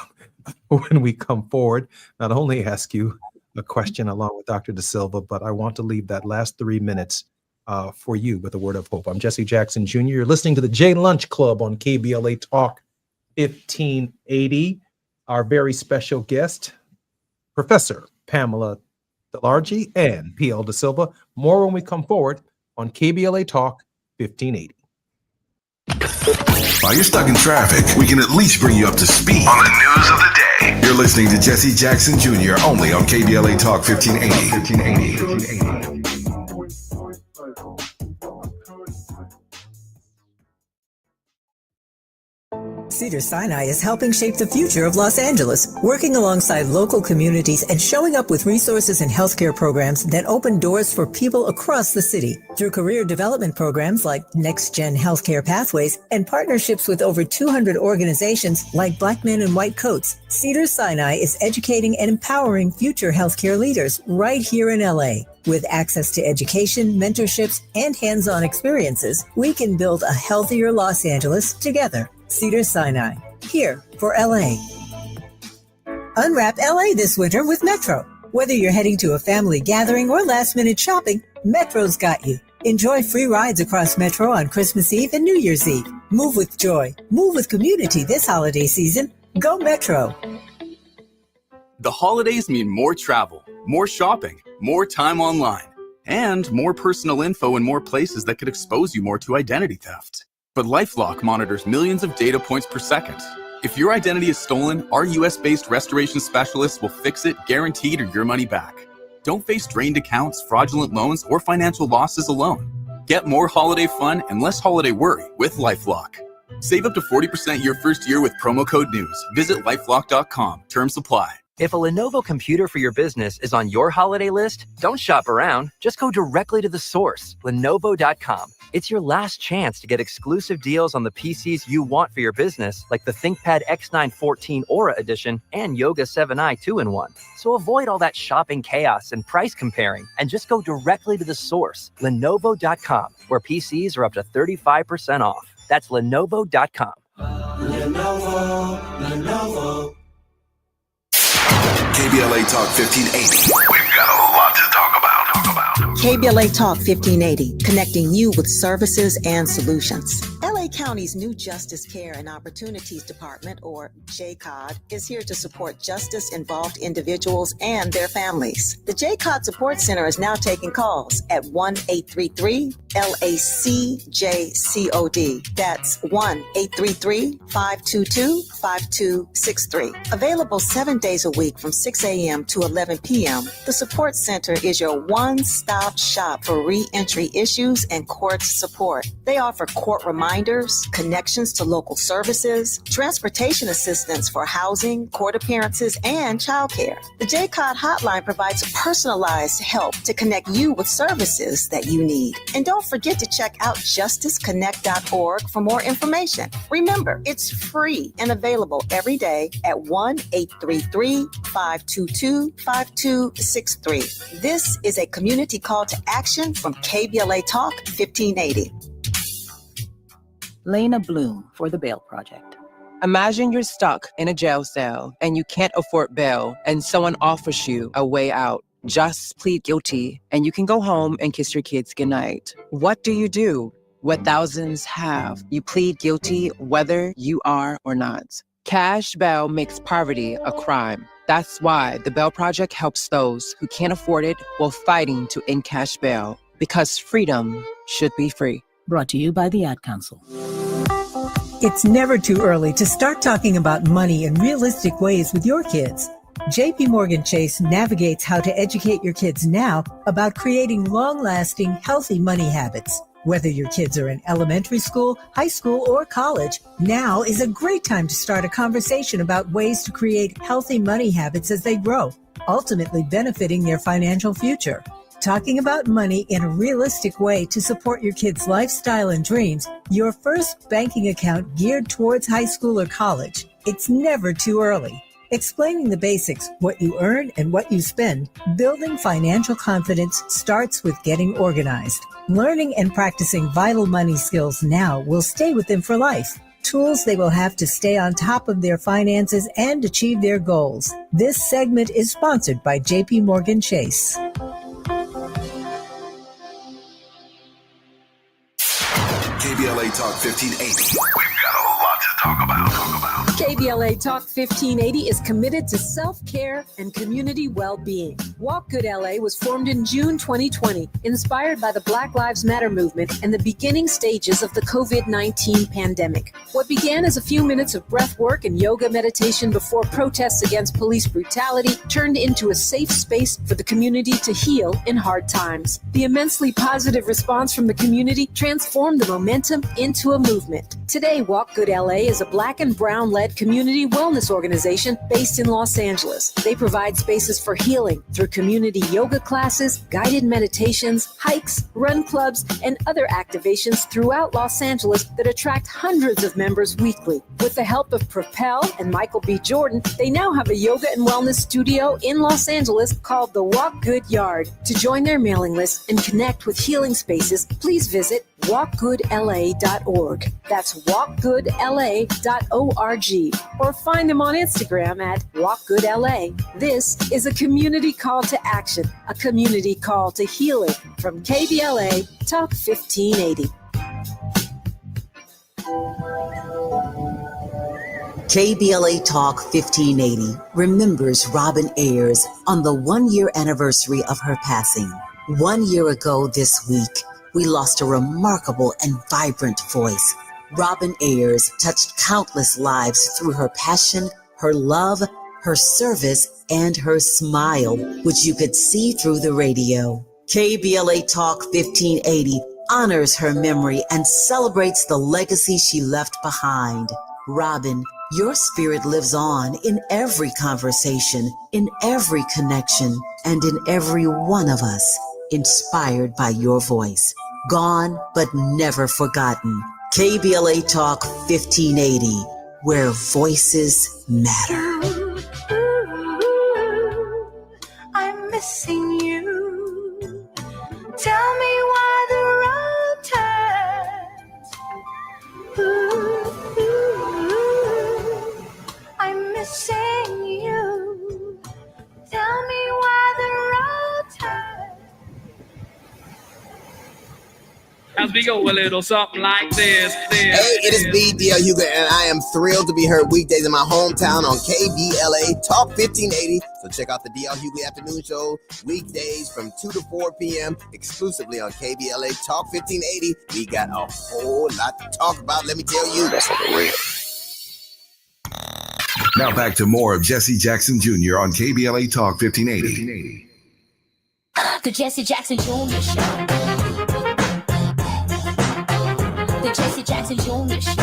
when we come forward, not only ask you a question along with Dr. De Silva, but I want to leave that last 3 minutes for you with a word of hope. I'm Jesse Jackson Jr. You're listening to the J Lunch Club on KBLA Talk 1580. Our very special guest, Professor Pamela DeLargy and PL De Silva. More when we come forward on KBLA Talk 1580. While you're stuck in traffic, we can at least bring you up to speed on the news of the day. You're listening to Jesse Jackson Jr. only on KBLA Talk 1580. Cedars-Sinai is helping shape the future of Los Angeles, working alongside local communities and showing up with resources and healthcare programs that open doors for people across the city. Through career development programs like Next Gen Healthcare Pathways and partnerships with over 200 organizations like Black Men in White Coats, Cedars-Sinai is educating and empowering future healthcare leaders right here in LA. With access to education, mentorships, and hands-on experiences, we can build a healthier Los Angeles together. Cedars-Sinai, here for LA. Unwrap LA this winter with Metro. Whether you're heading to a family gathering or last-minute shopping, Metro's got you. Enjoy free rides across Metro on Christmas Eve and New Year's Eve. Move with joy. Move with community this holiday season. Go Metro. The holidays mean more travel, more shopping, more time online, and more personal info in more places that could expose you more to identity theft. But LifeLock monitors millions of data points per second. If your identity is stolen, our US-based restoration specialists will fix it, guaranteed, or your money back. Don't face drained accounts, fraudulent loans, or financial losses alone. Get more holiday fun and less holiday worry with LifeLock. Save up to 40% your first year with promo code NEWS. Visit lifelock.com. Terms apply. If a Lenovo computer for your business is on your holiday list, don't shop around. Just go directly to the source, Lenovo.com. It's your last chance to get exclusive deals on the PCs you want for your business, like the ThinkPad X9 14 Aura Edition and Yoga 7i 2-in-1. So avoid all that shopping chaos and price comparing, and just go directly to the source, Lenovo.com, where PCs are up to 35% off. That's Lenovo.com. Lenovo. KBLA Talk 1580. We've got a lot to talk about. KBLA Talk 1580, connecting you with services and solutions. LA County's new Justice Care and Opportunities Department, or JCOD, is here to support justice-involved individuals and their families. The JCOD Support Center is now taking calls at 1-833-LACJCOD. That's 1-833-522-5263. Available 7 days a week from 6 a.m. to 11 p.m., the Support Center is your one-stop shop for re-entry issues and court support. They offer court reminders, connections to local services, transportation assistance for housing, court appearances, and childcare. The JCOD hotline provides personalized help to connect you with services that you need. And don't forget to check out justiceconnect.org for more information. Remember, it's free and available every day at 1-833-522-5263. This is a community call to action from KBLA Talk 1580. Lena Bloom for the Bail Project. Imagine you're stuck in a jail cell and you can't afford bail and someone offers you a way out. Just plead guilty and you can go home and kiss your kids goodnight. What do? What thousands have. You plead guilty whether you are or not. Cash bail makes poverty a crime. That's why the Bail Project helps those who can't afford it while fighting to end cash bail. Because freedom should be free. Brought to you by the Ad Council. It's never too early to start talking about money in realistic ways with your kids. JP Morgan Chase navigates how to educate your kids now about creating long-lasting, healthy money habits. Whether your kids are in elementary school, high school, or college, now is a great time to start a conversation about ways to create healthy money habits as they grow, ultimately benefiting their financial future. Talking about money in a realistic way to support your kids' lifestyle and dreams, your first banking account geared towards high school or college. It's never too early. Explaining the basics, what you earn and what you spend, building financial confidence starts with getting organized. Learning and practicing vital money skills now will stay with them for life. Tools they will have to stay on top of their finances and achieve their goals. This segment is sponsored by JP Morgan Chase. KBLA Talk 1580. We've got a lot to talk about. KBLA Talk 1580 is committed to self-care and community well-being. Walk Good LA was formed in June 2020, inspired by the Black Lives Matter movement and the beginning stages of the COVID-19 pandemic. What began as a few minutes of breath work and yoga meditation before protests against police brutality turned into a safe space for the community to heal in hard times. The immensely positive response from the community transformed the momentum into a movement. Today, Walk Good LA is a Black and Brown-led community wellness organization based in Los Angeles. They provide spaces for healing through community yoga classes, guided meditations, hikes, run clubs, and other activations throughout Los Angeles that attract hundreds of members weekly. With the help of Propel and Michael B. Jordan, they now have a yoga and wellness studio in Los Angeles called the Walk Good Yard. To join their mailing list and connect with healing spaces, please visit walkgoodla.org. That's walkgoodla.org. Or find them on Instagram at walkgoodla. This is a community call to action, a community call to healing from KBLA Talk 1580. KBLA Talk 1580 remembers Robin Ayers on the 1-year anniversary of her passing. 1 year ago this week, we lost a remarkable and vibrant voice. Robin Ayers touched countless lives through her passion, her love, her service, and her smile, which you could see through the radio. KBLA Talk 1580 honors her memory and celebrates the legacy she left behind. Robin, your spirit lives on in every conversation, in every connection, and in every one of us, inspired by your voice. Gone but never forgotten. KBLA Talk 1580, where voices matter. I'm missing you. Tell me why the road turns. I'm missing you. Tell me why the road turns. As we go a little something like this. Hey, it is me, D.L. Hugo, and I am thrilled to be heard weekdays in my hometown on KBLA Talk 1580. So check out the D.L. Hugo Afternoon Show weekdays from 2 to 4 p.m. exclusively on KBLA Talk 1580. We got a whole lot to talk about, let me tell you. That's for real. Now back to more of Jesse Jackson Jr. on KBLA Talk 1580. The Jesse Jackson Jr. Show. The Jesse Jackson Jr. Show.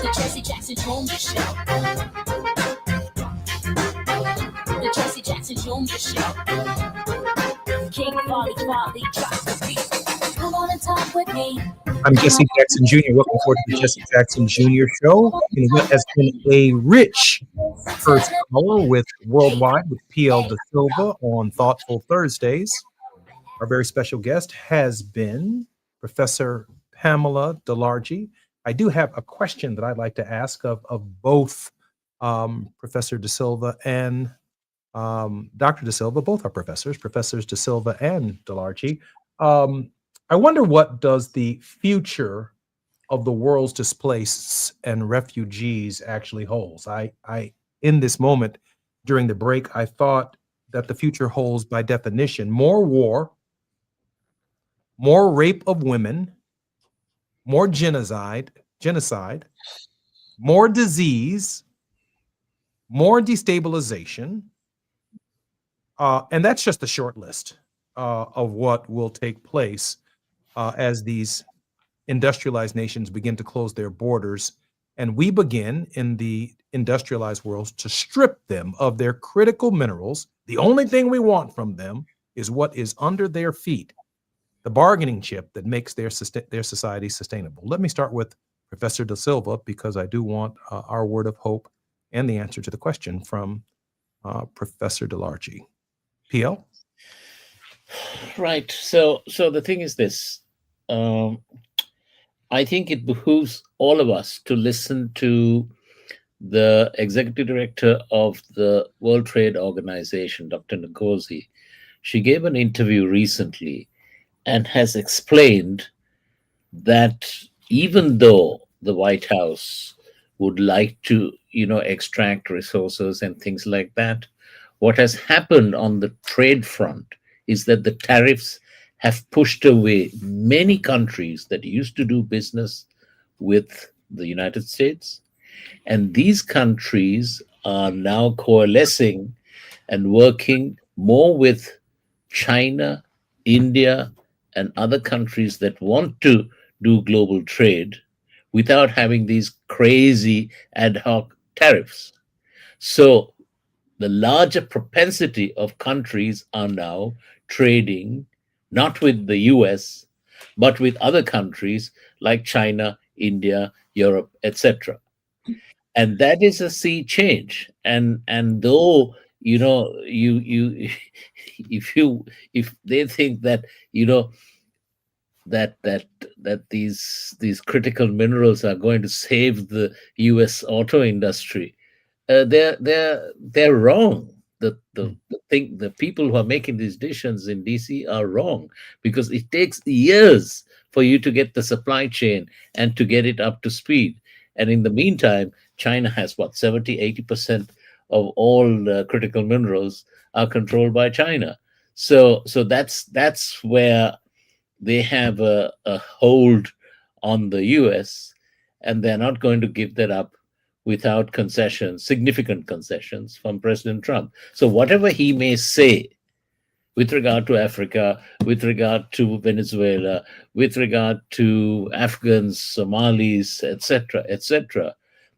The Jesse Jackson Jr. Show. The Jesse Jackson Jr. Show. King Volley, drops the beat. Come on and talk with me. I'm Jesse Jackson Jr. Welcome forward to the Jesse Jackson Jr. Show. And what has been a rich first hour with Worldwide with PL De Silva on Thoughtful Thursdays. Our very special guest has been Professor Pamela DeLargy. I do have a question that I'd like to ask of both Professor De Silva and Dr. De Silva. Both are professors, Professors De Silva and DeLargy. I wonder, what does the future of the world's displaced and refugees actually holds? I in this moment during the break, I thought that the future holds, by definition, more war, more rape of women, more genocide, more disease, more destabilization, and that's just a short list of what will take place as these industrialized nations begin to close their borders, and we begin in the industrialized world to strip them of their critical minerals. The only thing we want from them is what is under their feet, the bargaining chip that makes their society sustainable. Let me start with Professor De Silva, because I do want our word of hope and the answer to the question from Professor DeLargy. PL? Right. So the thing is this. I think it behooves all of us to listen to the executive director of the World Trade Organization, Dr. Ngozi. She gave an interview recently and has explained that even though the White House would like to extract resources and things like that. What has happened on the trade front is that the tariffs have pushed away many countries that used to do business with the United States. And these countries are now coalescing and working more with China, India, and other countries that want to do global trade without having these crazy ad hoc tariffs. So the larger propensity of countries are now trading not with the US, but with other countries like China, India, Europe, etc. And that is a sea change. And though if they think that that these critical minerals are going to save the US auto industry, they're wrong. The people who are making these decisions in DC are wrong, because it takes years for you to get the supply chain and to get it up to speed. And in the meantime, China has 70-80% of all critical minerals are controlled by China. So that's where they have a hold on the US, and they're not going to give that up without concessions, significant concessions from President Trump. So whatever he may say with regard to Africa, with regard to Venezuela, with regard to Afghans, Somalis, etc.,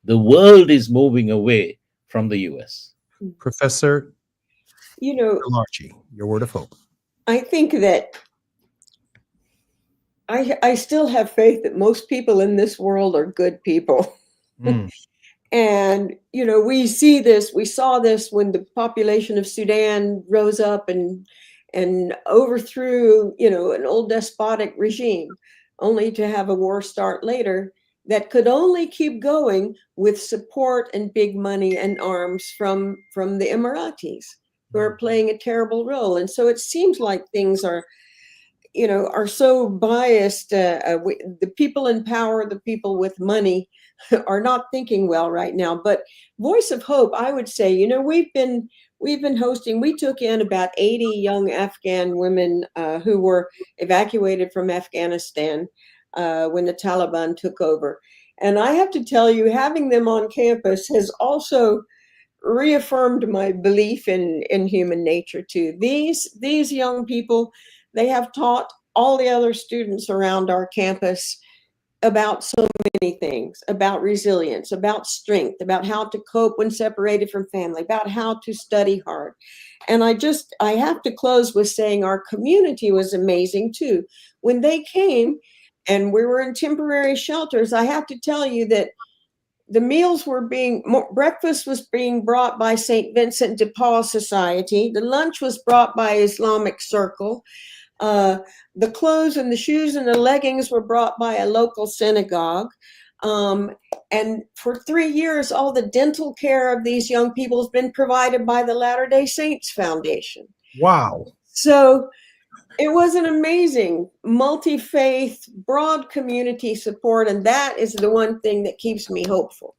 the world is moving away from the US. Professor Delarchi, your word of hope. I think that I still have faith that most people in this world are good people. And, we see this, we saw this when the population of Sudan rose up and overthrew, an old despotic regime, only to have a war start later that could only keep going with support and big money and arms from the Emiratis, who are playing a terrible role. And so it seems like things are so biased. The people in power, the people with money, are not thinking well right now. But Voice of Hope, I would say, we've been hosting. We took in about 80 young Afghan women who were evacuated from Afghanistan when the Taliban took over. And I have to tell you, having them on campus has also reaffirmed my belief in human nature too. These young people, they have taught all the other students around our campus about so many things, about resilience, about strength, about how to cope when separated from family, about how to study hard. And I have to close with saying our community was amazing too. When they came and we were in temporary shelters, I have to tell you that the meals were breakfast was being brought by St. Vincent de Paul Society. The lunch was brought by Islamic Circle. The clothes and the shoes and the leggings were brought by a local synagogue. And for 3 years, all the dental care of these young people has been provided by the Latter-day Saints Foundation. Wow. So it was an amazing multi-faith, broad community support. And that is the one thing that keeps me hopeful.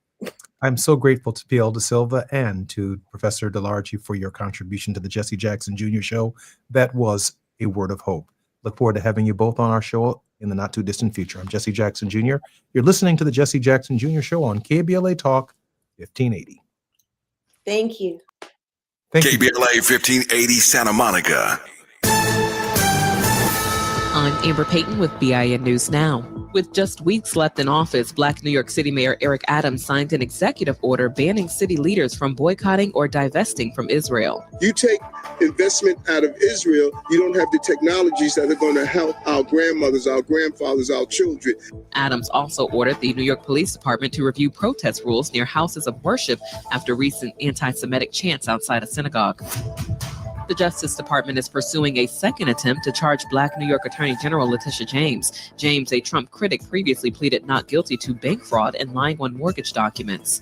I'm so grateful to P.L. De Silva and to Professor Delarchi for your contribution to the Jesse Jackson Jr. Show. That was a word of hope. Look forward to having you both on our show in the not too distant future. I'm Jesse Jackson Jr. You're listening to the Jesse Jackson Jr. Show on KBLA Talk 1580. Thank you. KBLA 1580 Santa Monica. I'm Amber Payton with BIN News Now. With just weeks left in office, Black New York City Mayor Eric Adams signed an executive order banning city leaders from boycotting or divesting from Israel. You take investment out of Israel, you don't have the technologies that are going to help our grandmothers, our grandfathers, our children. Adams also ordered the New York Police Department to review protest rules near houses of worship after recent anti-Semitic chants outside a synagogue. The Justice Department is pursuing a second attempt to charge Black New York Attorney General Letitia James. James, a Trump critic, previously pleaded not guilty to bank fraud and lying on mortgage documents.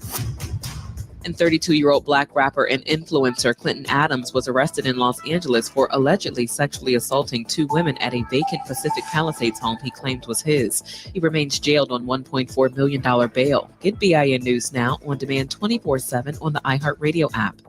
And 32-year-old Black rapper and influencer Clinton Adams was arrested in Los Angeles for allegedly sexually assaulting 2 women at a vacant Pacific Palisades home he claimed was his. He remains jailed on $1.4 million bail. Get BIN News now on demand 24/7 on the iHeartRadio app.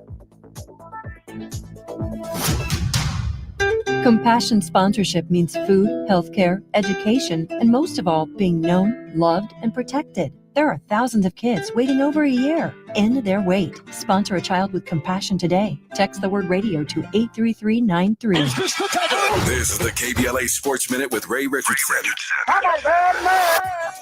Compassion sponsorship means food, healthcare, education, and most of all, being known, loved, and protected. There are thousands of kids waiting over a year. End their wait. Sponsor a child with compassion today. Text the word radio to 83393. This is the KBLA Sports Minute with Ray Richardson.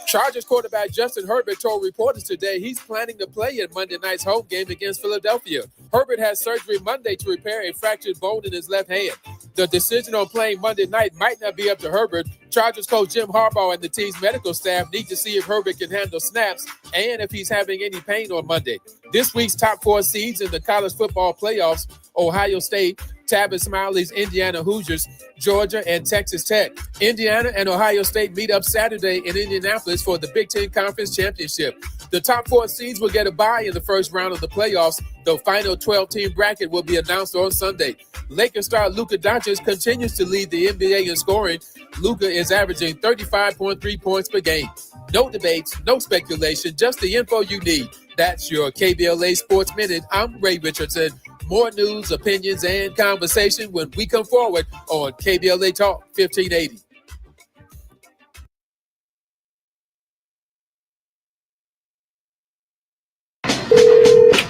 Chargers quarterback Justin Herbert told reporters today he's planning to play in Monday night's home game against Philadelphia. Herbert has surgery Monday to repair a fractured bone in his left hand. The decision on playing Monday night might not be up to Herbert. Chargers coach Jim Harbaugh and the team's medical staff need to see if Herbert can handle snaps and if he's having any pain on Monday. This week's top 4 seeds in the college football playoffs: Ohio State, Tabitha Smiley's Indiana Hoosiers, Georgia, and Texas Tech. Indiana and Ohio State meet up Saturday in Indianapolis for the Big Ten Conference Championship. The top 4 seeds will get a bye in the first round of the playoffs. The final 12-team bracket will be announced on Sunday. Lakers star Luka Doncic continues to lead the NBA in scoring. Luka is averaging 35.3 points per game. No debates, no speculation, just the info you need. That's your KBLA Sports Minute. I'm Ray Richardson. More news, opinions, and conversation when we come forward on KBLA Talk 1580.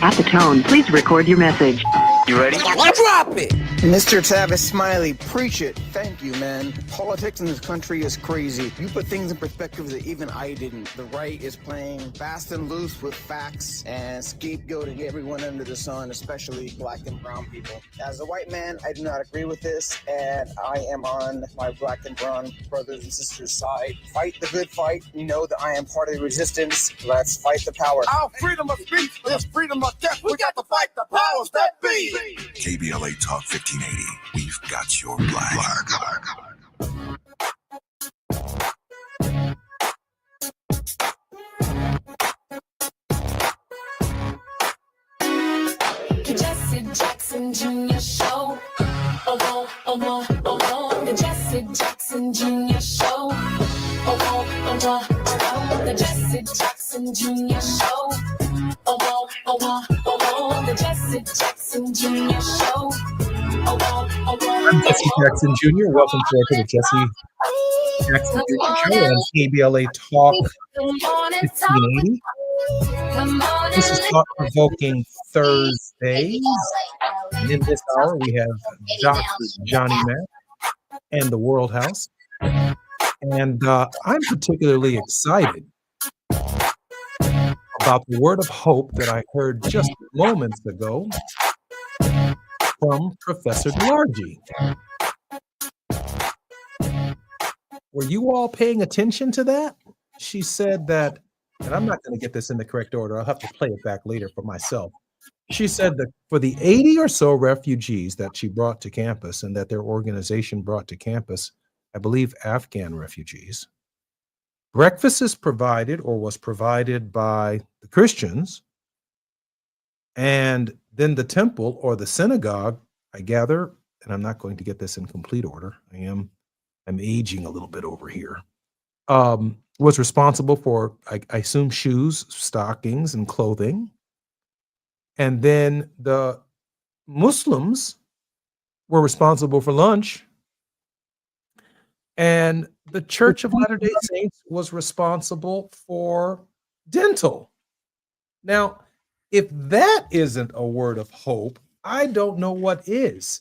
At the tone, please record your message. You ready? Drop it! Mr. Tavis Smiley, preach it. Thank you, man. Politics in this country is crazy. You put things in perspective that even I didn't. The right is playing fast and loose with facts and scapegoating everyone under the sun, especially black and brown people. As a white man, I do not agree with this, and I am on my black and brown brothers and sisters' side. Fight the good fight. You know that I am part of the resistance. Let's fight the power. Our freedom of speech is freedom of death. We got to fight the powers that be. KBLA Talk 1580. We've got your black. The Jesse Jackson Jr. Show. Oh, oh, oh, oh, the Jesse Jackson Jr. Show. Oh, oh, oh, the Jesse Jackson Jr. Show. Oh, oh, oh, the Jesse Jackson Jr. Show. I'm Jesse Jackson Jr. Welcome to the Jesse Jackson Jr. Show on KBLA Talk 1580. This is Thought Provoking Thursdays. And in this hour, we have Dr. Johnny Mack and the World House. And I'm particularly excited about the word of hope that I heard just moments ago from Professor DeLargy. Were you all paying attention to that? She said that, and I'm not going to get this in the correct order. I'll have to play it back later for myself. She said that for the 80 or so refugees that she brought to campus and that their organization brought to campus, I believe Afghan refugees, breakfast is provided or was provided by the Christians, and then the temple or the synagogue, I gather, and I'm not going to get this in complete order. I'm aging a little bit over here. Was responsible for, I assume, shoes, stockings, and clothing. And then the Muslims were responsible for lunch. And the Church of Latter-day Saints was responsible for dental. Now, if that isn't a word of hope, I don't know what is.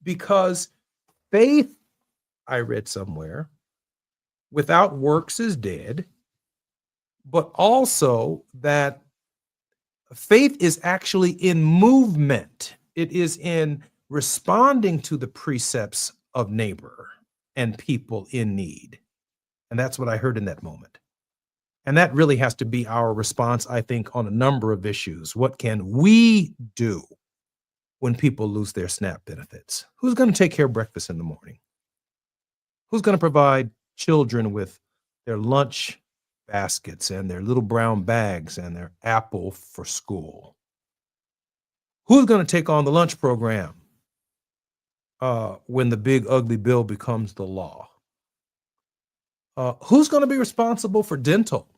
Because faith, I read somewhere, without works is dead, but also that faith is actually in movement. It is in responding to the precepts of neighbor and people in need. And that's what I heard in that moment. And that really has to be our response, I think, on a number of issues. What can we do when people lose their SNAP benefits? Who's going to take care of breakfast in the morning? Who's going to provide children with their lunch baskets and their little brown bags and their apple for school? Who's going to take on the lunch program when the big ugly bill becomes the law? Who's going to be responsible for dental?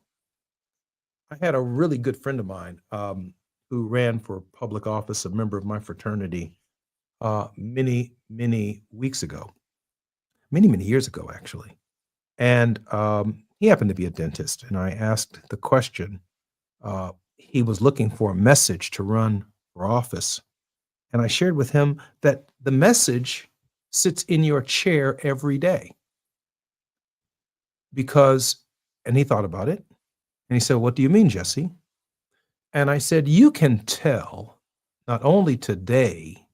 I had a really good friend of mine who ran for public office, a member of my fraternity, many weeks ago, many years ago, actually. And he happened to be a dentist. And I asked the question, he was looking for a message to run for office. And I shared with him that the message sits in your chair every day. And he thought about it. And he said, "What do you mean, Jesse?" And I said, "You can tell not only today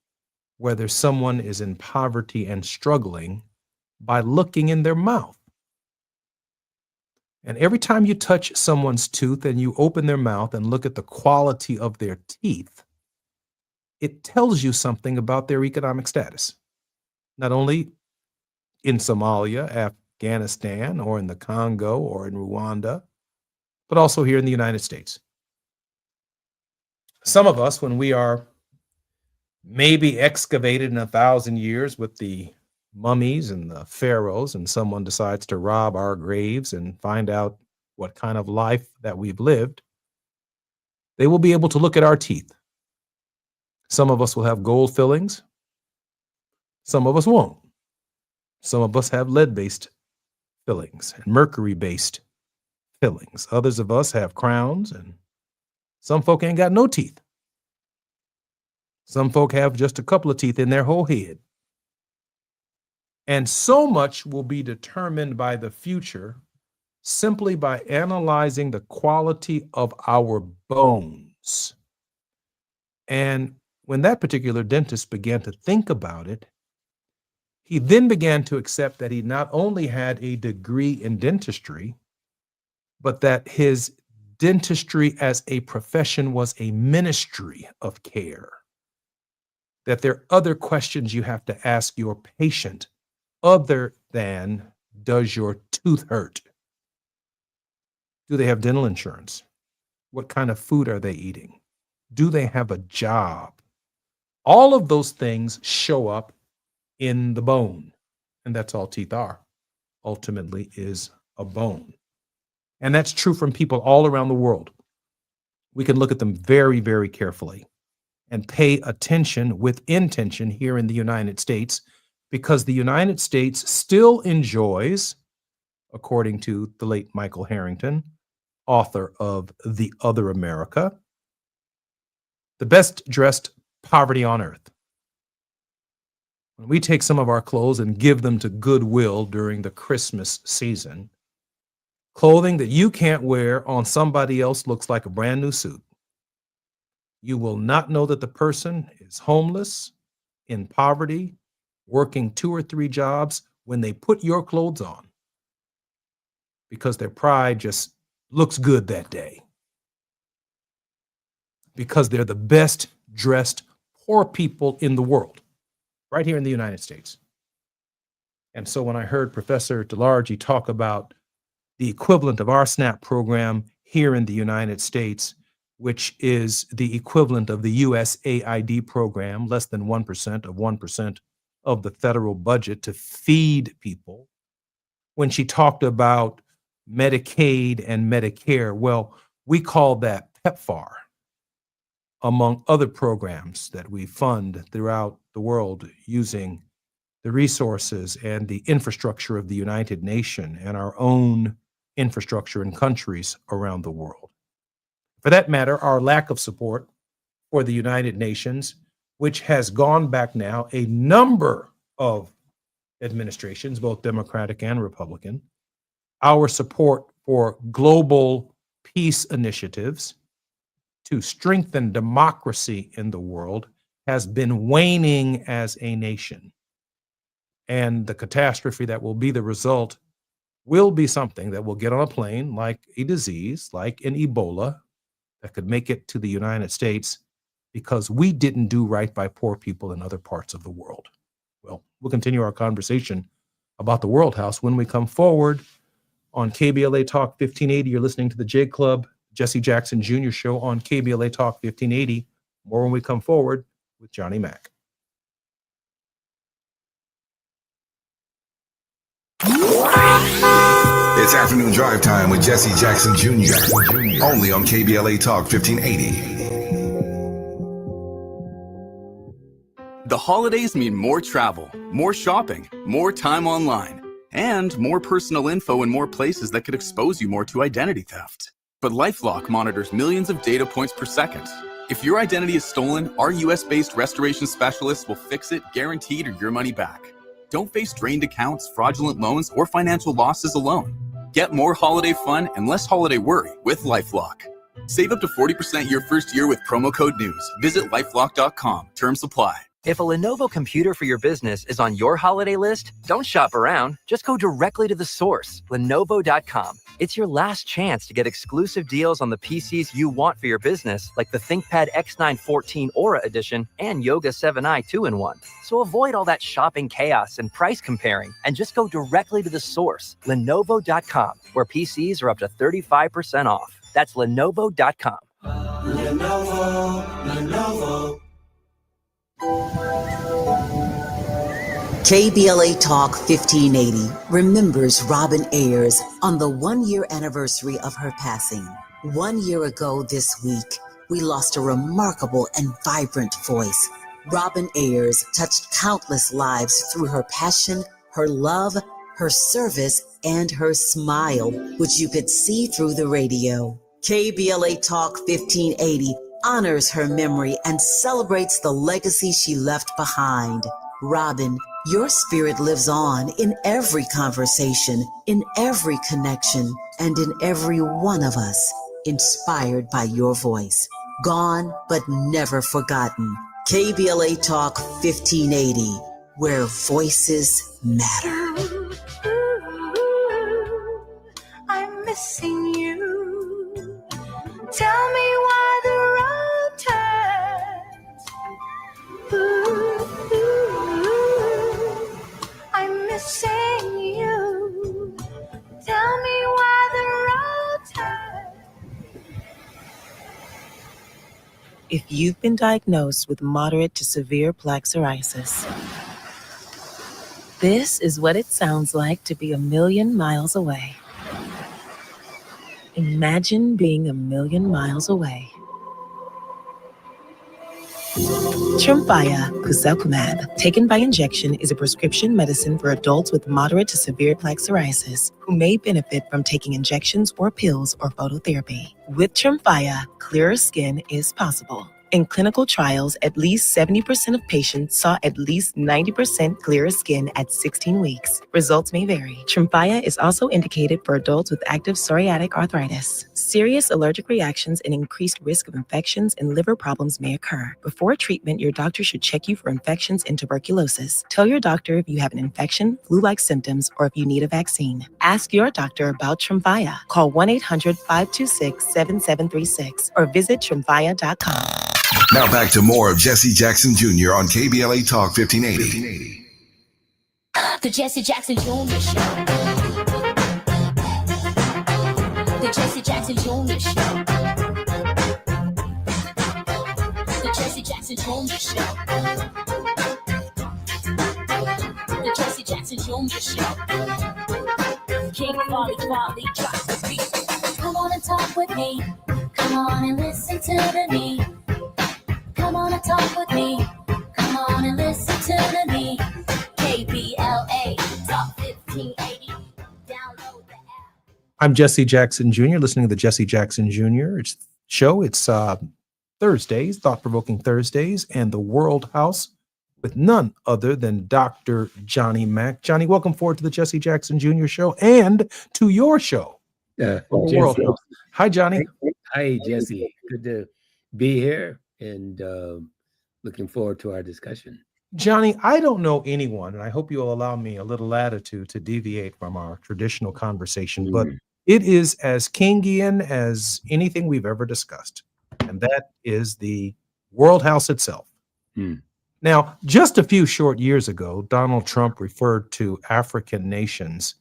whether someone is in poverty and struggling by looking in their mouth. And every time you touch someone's tooth and you open their mouth and look at the quality of their teeth, it tells you something about their economic status, not only in Somalia, Afghanistan, or in the Congo, or in Rwanda, but also here in the United States. Some of us, when we are maybe excavated in 1,000 years with the mummies and the pharaohs, and someone decides to rob our graves and find out what kind of life that we've lived, they will be able to look at our teeth. Some of us will have gold fillings. Some of us won't. Some of us have lead-based fillings and mercury-based fillings. Others of us have crowns, and some folk ain't got no teeth. Some folk have just a couple of teeth in their whole head. And so much will be determined by the future simply by analyzing the quality of our bones. And when that particular dentist began to think about it, he then began to accept that he not only had a degree in dentistry, but that his dentistry as a profession was a ministry of care. That there are other questions you have to ask your patient other than, does your tooth hurt? Do they have dental insurance? What kind of food are they eating? Do they have a job? All of those things show up in the bone, and that's all teeth are. Ultimately is a bone. And that's true from people all around the world. We can look at them very, very carefully and pay attention with intention here in the United States, because the United States still enjoys, according to the late Michael Harrington, author of The Other America, the best dressed poverty on earth. When we take some of our clothes and give them to Goodwill during the Christmas season, clothing that you can't wear on somebody else looks like a brand new suit. You will not know that the person is homeless, in poverty, working 2 or 3 jobs when they put your clothes on, because their pride just looks good that day, because they're the best dressed poor people in the world, right here in the United States. And so when I heard Professor DeLargy talk about the equivalent of our SNAP program here in the United States, which is the equivalent of the USAID program, less than 1% of the federal budget to feed people. When she talked about Medicaid and Medicare, well, we call that PEPFAR, among other programs that we fund throughout the world using the resources and the infrastructure of the United Nations and our own infrastructure in countries around the world. For that matter, our lack of support for the United Nations, which has gone back now a number of administrations, both Democratic and Republican, our support for global peace initiatives to strengthen democracy in the world has been waning as a nation. And the catastrophe that will be the result will be something that will get on a plane like a disease, like an Ebola, that could make it to the United States because we didn't do right by poor people in other parts of the world. Well, we'll continue our conversation about the World House when we come forward on KBLA Talk 1580. You're listening to the J Club, Jesse Jackson Jr. show on KBLA Talk 1580. More when we come forward with Johnny Mac. It's afternoon drive time with Jesse Jackson Jr. Only on KBLA Talk 1580. The holidays mean more travel, more shopping, more time online, and more personal info in more places that could expose you more to identity theft. But LifeLock monitors millions of data points per second. If your identity is stolen, our US-based restoration specialists will fix it, guaranteed, or your money back. Don't face drained accounts, fraudulent loans, or financial losses alone. Get more holiday fun and less holiday worry with LifeLock. Save up to 40% your first year with promo code NEWS. Visit lifelock.com. Terms apply. If a Lenovo computer for your business is on your holiday list, don't shop around. Just go directly to the source, Lenovo.com. It's your last chance to get exclusive deals on the PCs you want for your business, like the ThinkPad X9 14 Aura Edition and Yoga 7i 2-in-1. So avoid all that shopping chaos and price comparing, and just go directly to the source, Lenovo.com, where PCs are up to 35% off. That's Lenovo.com. Lenovo. KBLA Talk 1580 remembers Robin Ayers on the 1-year anniversary of her passing. 1 year ago this week, we lost a remarkable and vibrant voice. Robin Ayers touched countless lives through her passion, her love, her service, and her smile, which you could see through the radio. KBLA Talk 1580 honors her memory and celebrates the legacy she left behind. Robin, your spirit lives on in every conversation, in every connection, and in every one of us, inspired by your voice. Gone, but never forgotten. KBLA Talk 1580, where voices matter. I'm missing you. Tell me why the road turns. I'm missing you. Tell me why the road turns. If you've been diagnosed with moderate to severe plaque psoriasis, this is what it sounds like to be 1,000,000 miles away. Imagine being 1,000,000 miles away. Tremfya Guselkumab, taken by injection, is a prescription medicine for adults with moderate to severe plaque psoriasis who may benefit from taking injections or pills or phototherapy. With Tremfya, clearer skin is possible. In clinical trials, at least 70% of patients saw at least 90% clearer skin at 16 weeks. Results may vary. Tremfya is also indicated for adults with active psoriatic arthritis. Serious allergic reactions and increased risk of infections and liver problems may occur. Before treatment, your doctor should check you for infections and tuberculosis. Tell your doctor if you have an infection, flu-like symptoms, or if you need a vaccine. Ask your doctor about Tremfya. Call 1-800-526-7736 or visit Tremfya.com. Now back to more of Jesse Jackson Jr. on KBLA Talk 1580. The Jesse Jackson Jr. Show. The Jesse Jackson Jr. Show. The Jesse Jackson Jr. Show. The Jesse Jackson Jr. Show. King Quality drops the beat. Come on and talk with me. Come on and listen to the me. Come on and talk with me. Come on and listen to the me. KBLA Talk 1580. Download the app. I'm Jesse Jackson Jr., listening to the Jesse Jackson Jr. show. It's Thursdays, thought-provoking Thursdays, and the World House with none other than Dr. Johnny Mac. Johnny, welcome forward to the Jesse Jackson Jr. show and to your show. World House. Hi, Johnny. Hi, Jesse. Good to be here and looking forward to our discussion. Johnny, I don't know anyone, and I hope you'll allow me a little latitude to deviate from our traditional conversation, but it is as Kingian as anything we've ever discussed, and that is the World House itself. Now, just a few short years ago, Donald Trump referred to African nations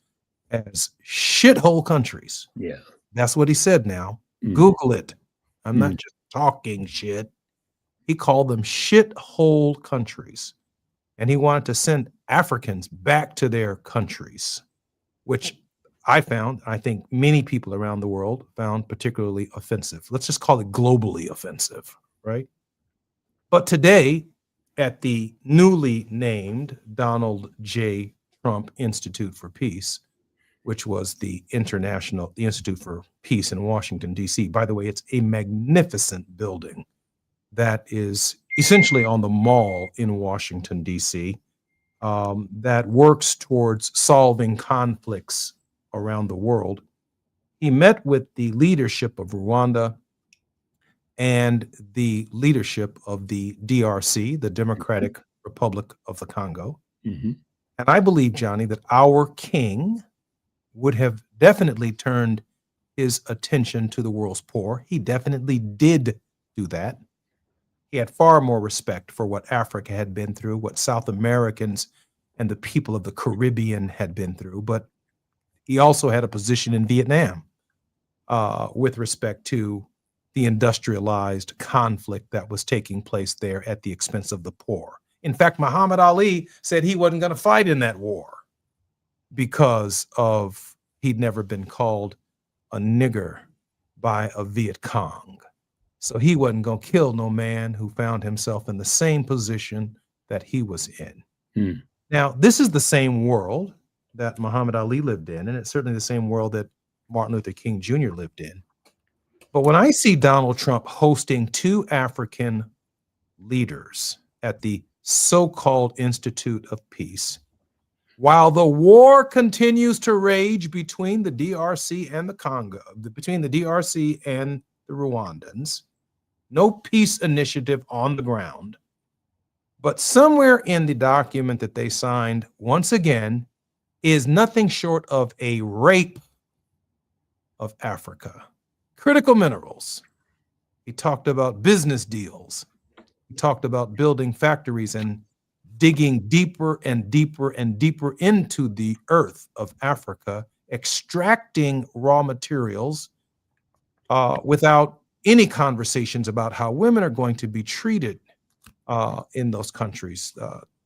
as shithole countries. Yeah. That's what he said now. Google it. I'm not just talking shit. He called them shithole countries. And he wanted to send Africans back to their countries, which I found, I think many people around the world found particularly offensive. Let's just call it globally offensive, right? But today, at the newly named Donald J. Trump Institute for Peace, which was the Institute for Peace in Washington, D.C. By the way, it's a magnificent building that is essentially on the Mall in Washington, D.C., that works towards solving conflicts around the world. He met with the leadership of Rwanda and the leadership of the DRC, the Democratic Republic of the Congo. Mhm. And I believe, Johnny, that our king would have definitely turned his attention to the world's poor. He definitely did do that. He had far more respect for what Africa had been through, what South Americans and the people of the Caribbean had been through. But he also had a position in Vietnam with respect to the industrialized conflict that was taking place there at the expense of the poor. In fact, Muhammad Ali said he wasn't going to fight in that war because of he'd never been called a nigger by a Viet Cong. So he wasn't going to kill no man who found himself in the same position that he was in. Hmm. Now, this is the same world that Muhammad Ali lived in, and it's certainly the same world that Martin Luther King Jr. lived in. But when I see Donald Trump hosting two African leaders at the so-called Institute of Peace, while the war continues to rage between the DRC and the Congo, between the DRC and the Rwandans, no peace initiative on the ground, but somewhere in the document that they signed, once again, is nothing short of a rape of Africa. Critical minerals. He talked about business deals. He talked about building factories and digging deeper and deeper and deeper into the earth of Africa, extracting raw materials without any conversations about how women are going to be treated in those countries,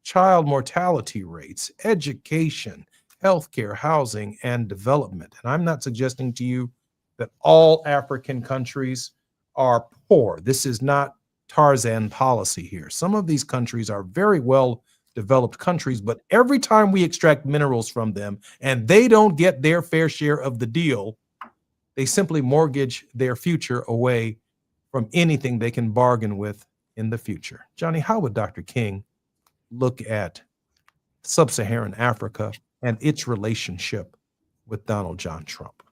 child mortality rates, education, healthcare, housing, and development. And I'm not suggesting to you that all African countries are poor. This is not Tarzan policy here. Some of these countries are very well developed countries, but every time we extract minerals from them and they don't get their fair share of the deal, they simply mortgage their future away from anything they can bargain with in the future. Johnny, how would Dr. King look at sub-Saharan Africa and its relationship with Donald John Trump?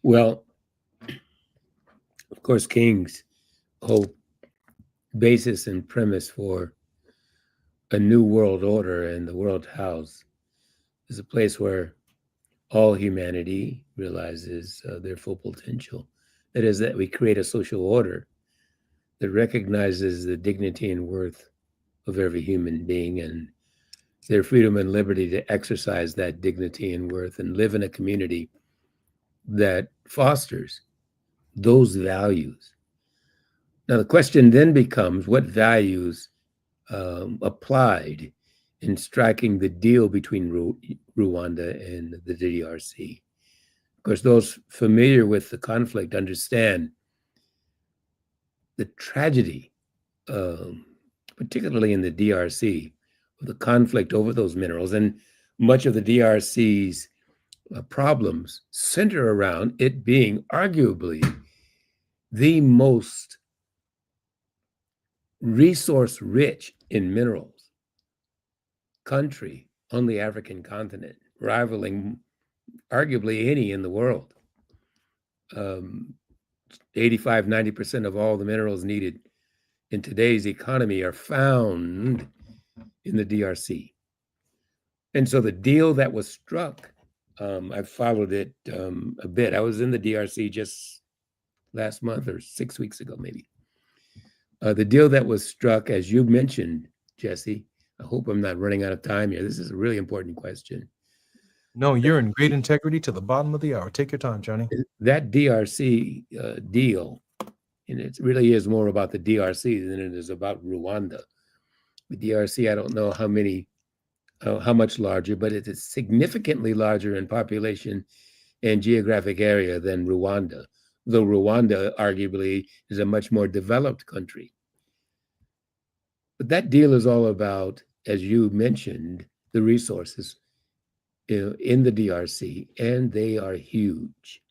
Well, of course, King's whole basis and premise for a new world order and the World House is a place where all humanity realizes their full potential. That is, that we create a social order that recognizes the dignity and worth of every human being and their freedom and liberty to exercise that dignity and worth and live in a community that fosters those values. Now, the question then becomes what values applied in striking the deal between Rwanda and the DRC. Of course, those familiar with the conflict understand the tragedy, particularly in the DRC, of the conflict over those minerals. And much of the DRC's problems center around it being arguably the most resource-rich in minerals country on the African continent, rivaling arguably any in the world. 85-90% of all the minerals needed in today's economy are found in the DRC. And so the deal that was struck, I followed it a bit. I was in the DRC just last month or 6 weeks ago, maybe. The deal that was struck, as you mentioned, Jesse, I hope I'm not running out of time here. This is a really important question. No, you're in great integrity to the bottom of the hour. Take your time, Johnny. That DRC deal And it really is more about the DRC than it is about Rwanda. The DRC, I don't know how much larger, but it is significantly larger in population and geographic area than Rwanda, though Rwanda arguably is a much more developed country. But that deal is all about, as you mentioned, the resources in the DRC, and they are huge.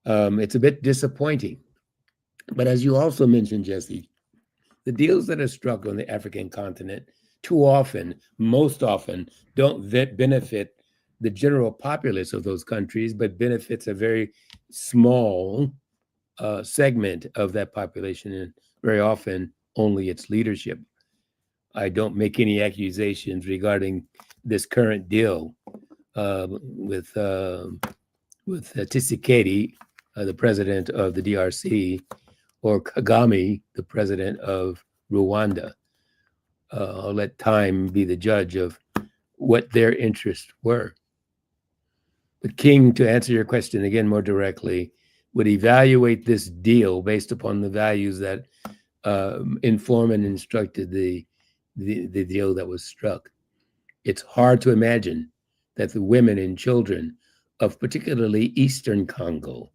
It's a bit disappointing. But as you also mentioned, Jesse, the deals that are struck on the African continent too often, most often, don't benefit the general populace of those countries, but benefits a very small segment of that population, and very often only its leadership. I don't make any accusations regarding this current deal with Tshisekedi, the president of the DRC, or Kagame, the president of Rwanda. I'll let time be the judge of what their interests were. But King, to answer your question again more directly, would evaluate this deal based upon the values that inform and instructed the deal that was struck. It's hard to imagine that the women and children of particularly Eastern Congo,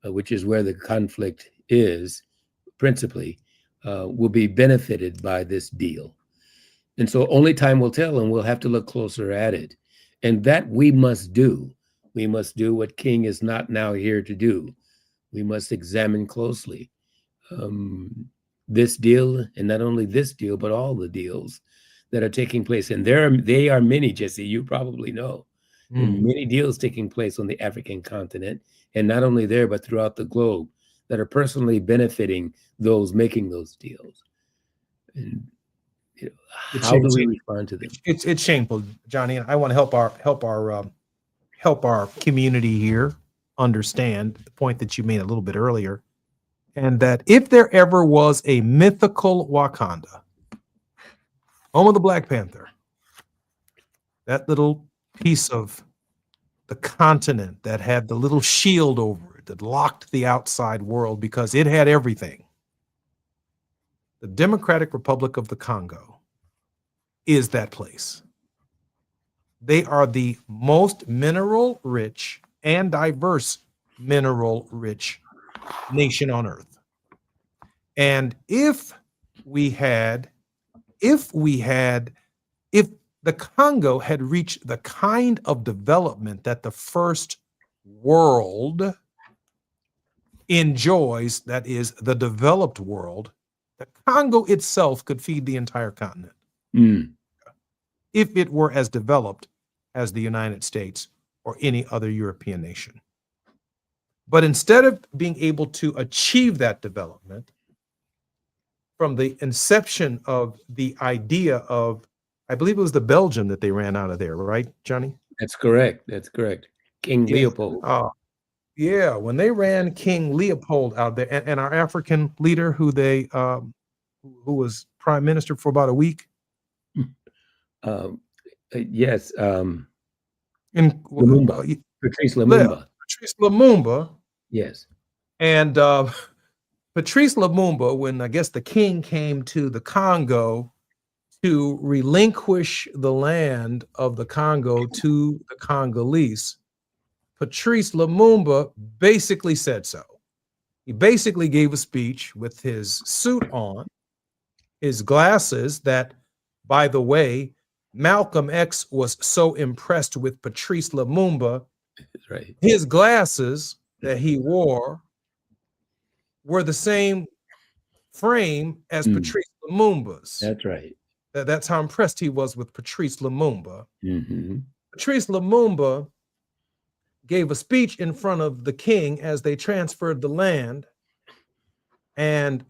which is where the conflict is principally, will be benefited by this deal. And so only time will tell, and we'll have to look closer at it. And that we must do. We must do what King is not now here to do. We must examine closely this deal, and not only this deal, but all the deals that are taking place. And they are many, Jesse, you probably know. Many deals taking place on the African continent, and not only there, but throughout the globe, that are personally benefiting those making those deals. And how do we respond to them? It's shameful, Johnny, and I want to help our community here understand the point that you made a little bit earlier, and that if there ever was a mythical Wakanda, home of the Black Panther, that little piece of the continent that had the little shield over it that locked the outside world because it had everything, the Democratic Republic of the Congo is that place. They are the most mineral rich and diverse mineral rich nation on earth. And if the Congo had reached the kind of development that the first world enjoys, that is the developed world, the Congo itself could feed the entire continent. If it were as developed as the United States or any other European nation. But instead of being able to achieve that development, from the inception of the idea of, I believe it was the Belgium that they ran out of there, right, Johnny? That's correct. That's correct. King Leopold. Yeah, when they ran King Leopold out there, and our African leader who was prime minister for about a week. Yes. Lumumba. Patrice Lumumba. Patrice Lumumba. Yes. And Patrice Lumumba, when I guess the king came to the Congo to relinquish the land of the Congo to the Congolese, Patrice Lumumba basically said so. He basically gave a speech with his suit on, his glasses that, by the way, Malcolm X was so impressed with Patrice Lumumba. That's right. His glasses that he wore were the same frame as Patrice Lumumba's. That's right. That's how impressed he was with Patrice Lumumba. Mm-hmm. Patrice Lumumba gave a speech in front of the king as they transferred the land. And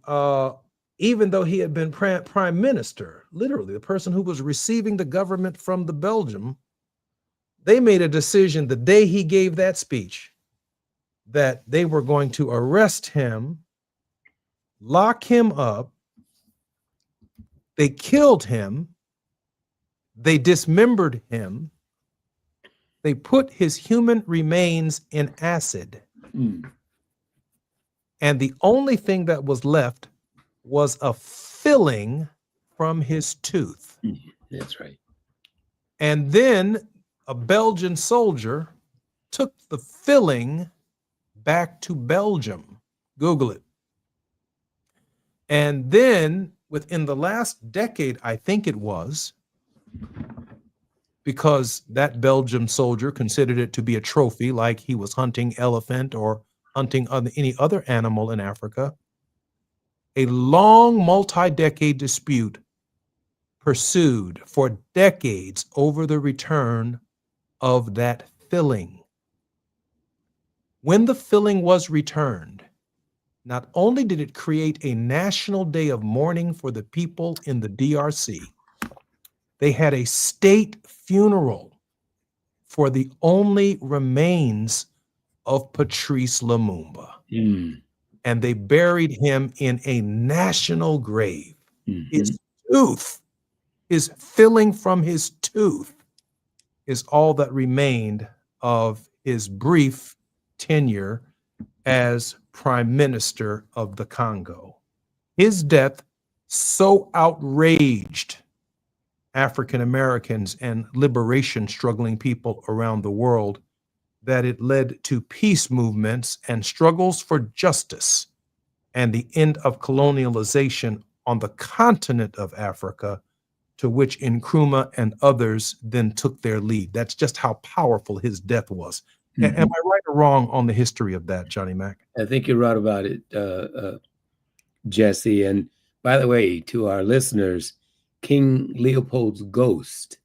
even though he had been prime minister, literally the person who was receiving the government from the Belgium, they made a decision the day he gave that speech that they were going to arrest him, lock him up. They killed him. They dismembered him. They put his human remains in acid. And the only thing that was left was a filling from his tooth. That's right. And then a Belgian soldier took the filling back to Belgium. Google it. And then within the last decade, I think it was, because that Belgian soldier considered it to be a trophy, like he was hunting elephant or hunting any other animal in Africa, a long multi-decade dispute pursued for decades over the return of that filling. When the filling was returned, not only did it create a national day of mourning for the people in the DRC, they had a state funeral for the only remains of Patrice Lumumba. And they buried him in a national grave. His tooth, his filling from his tooth, is all that remained of his brief tenure as Prime Minister of the Congo. His death so outraged African Americans and liberation struggling people around the world that it led to peace movements and struggles for justice and the end of colonialization on the continent of Africa, to which Nkrumah and others then took their lead. That's just how powerful his death was. Am I right or wrong on the history of that, Johnny Mac? I think you're right about it, Jesse. And by the way, to our listeners, King Leopold's Ghost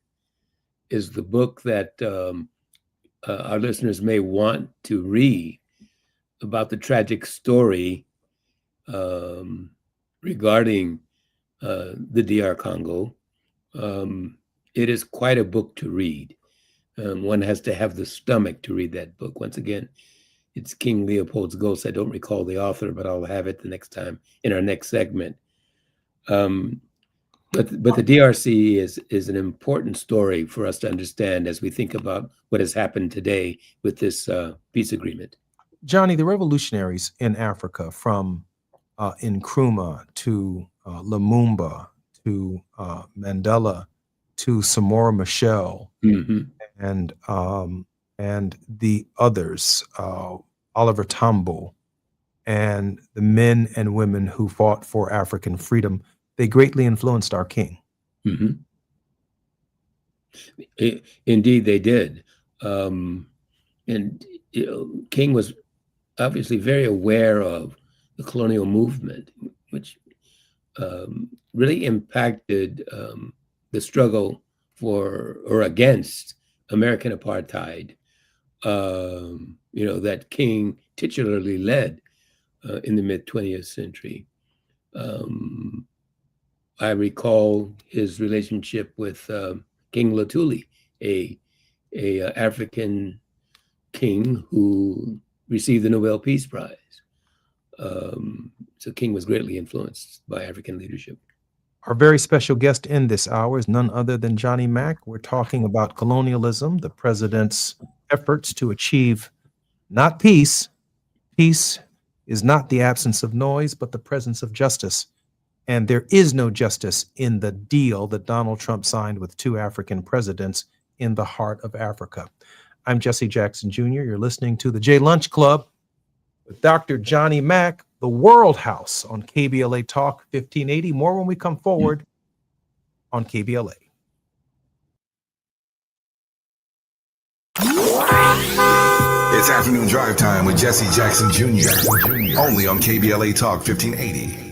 is the book that our listeners may want to read about the tragic story regarding the DR Congo. It is quite a book to read. One has to have the stomach to read that book. Once again, it's King Leopold's Ghost. I don't recall the author, but I'll have it the next time in our next segment. But the DRC is an important story for us to understand as we think about what has happened today with this peace agreement. Johnny, the revolutionaries in Africa, from Nkrumah to Lumumba to Mandela to Samora Machel and the others, Oliver Tambo, and the men and women who fought for African freedom, they greatly influenced our king. Indeed, they did. And King was obviously very aware of the colonial movement, which really impacted the struggle for or against American apartheid, that King titularly led in the mid-20th century. I recall his relationship with King Lutuli, a African king who received the Nobel Peace Prize. So King was greatly influenced by African leadership. Our very special guest in this hour is none other than Johnny Mac. We're talking about colonialism, the president's efforts to achieve not peace. Peace is not the absence of noise, but the presence of justice. And there is no justice in the deal that Donald Trump signed with two African presidents in the heart of Africa. I'm Jesse Jackson Jr. You're listening to the J Lunch Club with Dr. Johnny Mac, the World House on KBLA Talk 1580. More when we come forward on KBLA. It's afternoon drive time with Jesse Jackson Jr. Only on KBLA Talk 1580.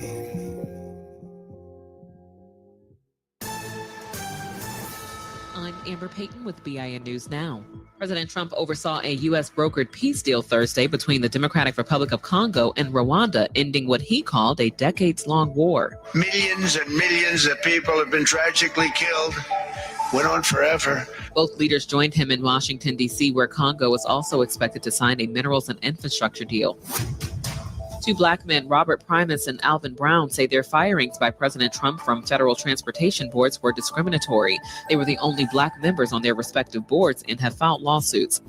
Amber Payton with BIN News Now. President Trump oversaw a U.S. brokered peace deal Thursday between the Democratic Republic of Congo and Rwanda, ending what he called a decades-long war. Millions and millions of people have been tragically killed. Went on forever. Both leaders joined him in Washington, D.C., where Congo is also expected to sign a minerals and infrastructure deal. Two black men, Robert Primus and Alvin Brown, say their firings by President Trump from federal transportation boards were discriminatory. They were the only black members on their respective boards and have filed lawsuits.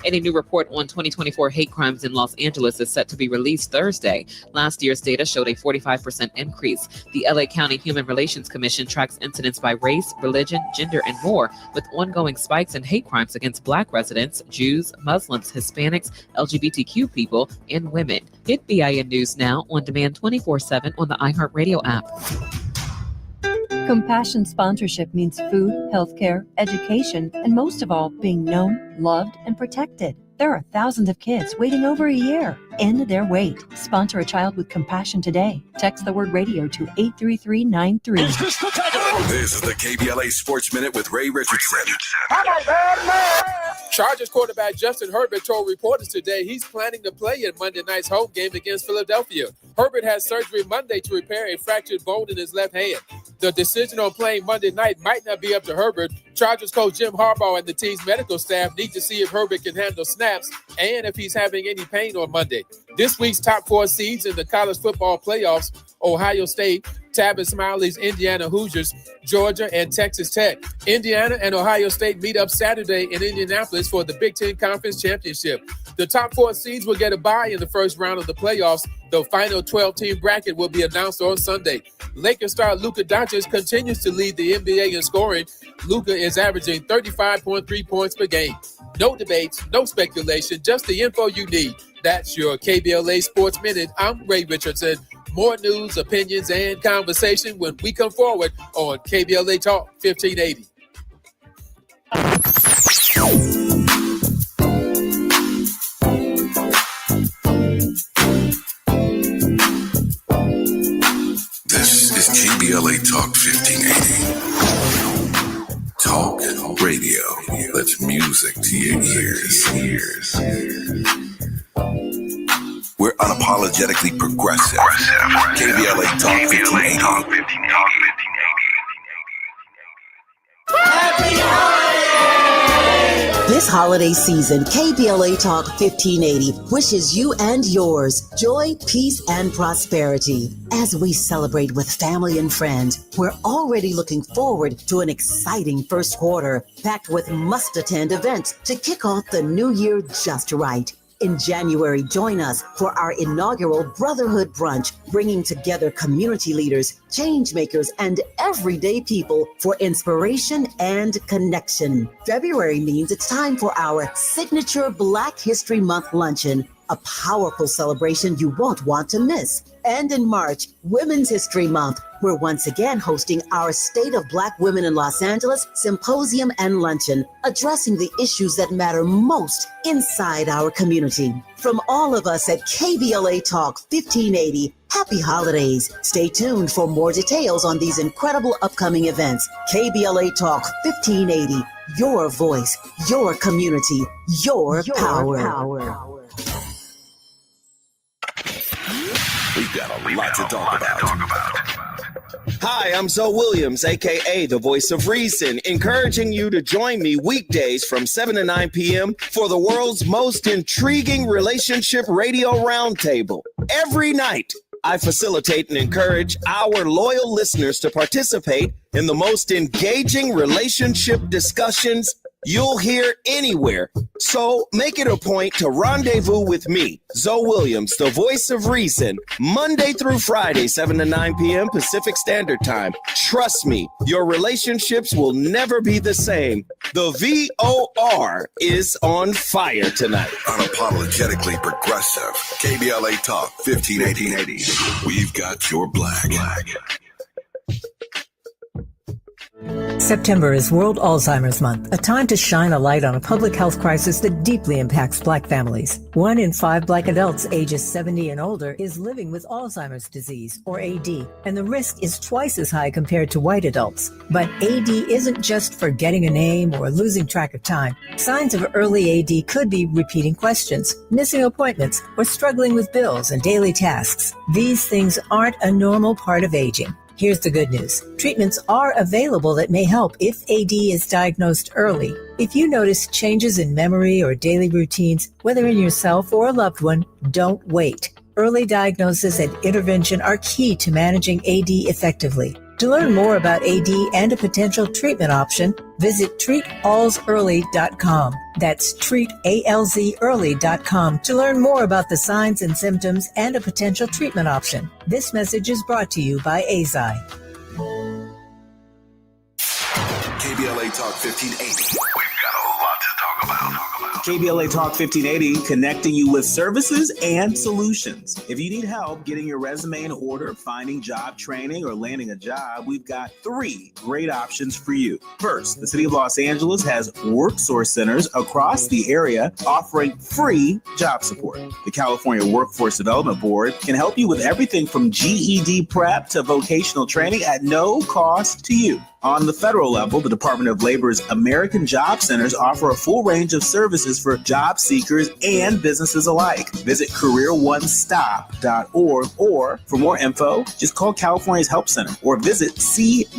And a new report on 2024 hate crimes in Los Angeles is set to be released Thursday. Last year's data showed a 45% increase. The LA County Human Relations Commission tracks incidents by race, religion, gender, and more, with ongoing spikes in hate crimes against Black residents, Jews, Muslims, Hispanics, LGBTQ people, and women. Get BIN News Now on demand 24/7 on the iHeartRadio app. Compassion sponsorship means food, healthcare, education, and most of all, being known, loved, and protected. There are thousands of kids waiting over a year. End their wait. Sponsor a child with compassion today. Text the word radio to 83393. This is the KBLA Sports Minute with Ray Richardson. Chargers quarterback Justin Herbert told reporters today he's planning to play in Monday night's home game against Philadelphia. Herbert has surgery Monday to repair a fractured bone in his left hand. The decision on playing Monday night might not be up to Herbert. Chargers coach Jim Harbaugh and the team's medical staff need to see if Herbert can handle snaps and if he's having any pain on Monday. This week's top 4 seeds in the college football playoffs: Ohio State, Tavis Smiley's Indiana Hoosiers, Georgia, and Texas Tech. Indiana and Ohio State meet up Saturday in Indianapolis for the Big Ten Conference Championship. The top 4 seeds will get a bye in the first round of the playoffs. The final 12-team bracket will be announced on Sunday. Lakers star Luka Doncic continues to lead the NBA in scoring. Luka is averaging 35.3 points per game. No debates, no speculation, just the info you need. That's your KBLA Sports Minute. I'm Ray Richardson. More news, opinions, and conversation when we come forward on KBLA Talk 1580. This is KBLA Talk 1580. Talk radio. That's music to your ears. We're unapologetically progressive. KBLA Talk 1580. This holiday season, KBLA Talk 1580 wishes you and yours joy, peace, and prosperity. As we celebrate with family and friends, we're already looking forward to an exciting first quarter, packed with must-attend events to kick off the new year just right. In January, join us for our inaugural Brotherhood Brunch, bringing together community leaders, change makers, and everyday people for inspiration and connection. February means it's time for our signature Black History Month luncheon, a powerful celebration you won't want to miss. And in March, Women's History Month, we're once again hosting our State of Black Women in Los Angeles Symposium and Luncheon, addressing the issues that matter most inside our community. From all of us at KBLA Talk 1580, happy holidays. Stay tuned for more details on these incredible upcoming events. KBLA Talk 1580, your voice, your community, your power. We've got a lot to talk about. Hi, I'm Zoe Williams, aka the Voice of Reason, encouraging you to join me weekdays from 7 to 9 p.m. for the world's most intriguing relationship radio roundtable. Every night, I facilitate and encourage our loyal listeners to participate in the most engaging relationship discussions you'll hear anywhere. So make it a point to rendezvous with me, Zoe Williams, the Voice of Reason, Monday through Friday, 7 to 9 p.m. Pacific Standard Time. Trust me, your relationships will never be the same. The VOR is on fire tonight. Unapologetically progressive. KBLA Talk 1580. We've got your black. September is World Alzheimer's Month, a time to shine a light on a public health crisis that deeply impacts Black families. 1 in 5 Black adults ages 70 and older is living with Alzheimer's disease, or AD, and the risk is twice as high compared to white adults. But AD isn't just forgetting a name or losing track of time. Signs of early AD could be repeating questions, missing appointments, or struggling with bills and daily tasks. These things aren't a normal part of aging. Here's the good news. Treatments are available that may help if AD is diagnosed early. If you notice changes in memory or daily routines, whether in yourself or a loved one, don't wait. Early diagnosis and intervention are key to managing AD effectively. To learn more about AD and a potential treatment option, visit treatalsearly.com. That's treatalzearly.com to learn more about the signs and symptoms and a potential treatment option. This message is brought to you by AZI. KBLA Talk 1580. We've got a lot to talk about. KBLA Talk 1580, connecting you with services and solutions. If you need help getting your resume in order, finding job training, or landing a job, we've got 3 great options for you. First, the City of Los Angeles has WorkSource centers across the area offering free job support. The California Workforce Development Board can help you with everything from GED prep to vocational training at no cost to you. On the federal level, the Department of Labor's American Job Centers offer a full range of services for job seekers and businesses alike. Visit careeronestop.org, or for more info, just call California's Help Center or visit cwdb.ca.gov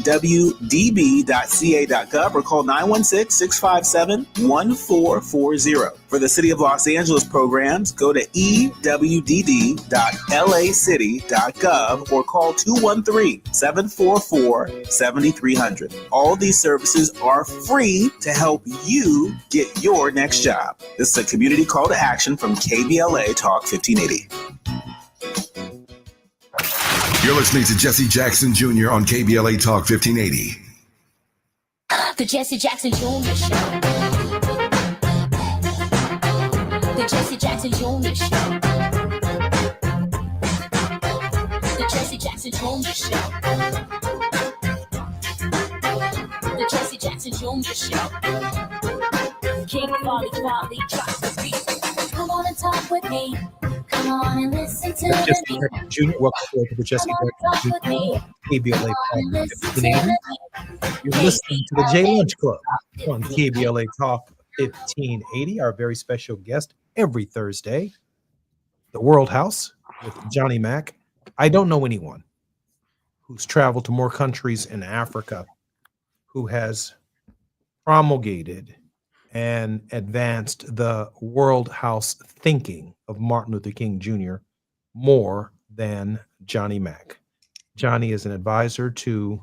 or call 916-657-1440. For the City of Los Angeles programs, go to ewdd.lacity.gov or call 213-744-7300. All these services are free to help you get your next job. This is a community call to action from KBLA Talk 1580. You're listening to Jesse Jackson Jr. on KBLA Talk 1580. The Jesse Jackson Jr. Show. The Jesse Jackson Jr. Show. The Jesse Jackson Jr. Show. The Jesse Jackson Jr. Show. King Volley drops the beat. Come on and talk with me. Come on and listen to Jesse me. Jackson Jr. Welcome to the Jesse Jackson Jr. KBLA Talk 1580. You're listening to the J Lunch Club on KBLA Talk 1580. Our very special guest every Thursday, the World House with Johnny Mack. I don't know anyone who's traveled to more countries in Africa who has promulgated and advanced the World House thinking of Martin Luther King Jr. more than Johnny Mack. Johnny is an advisor to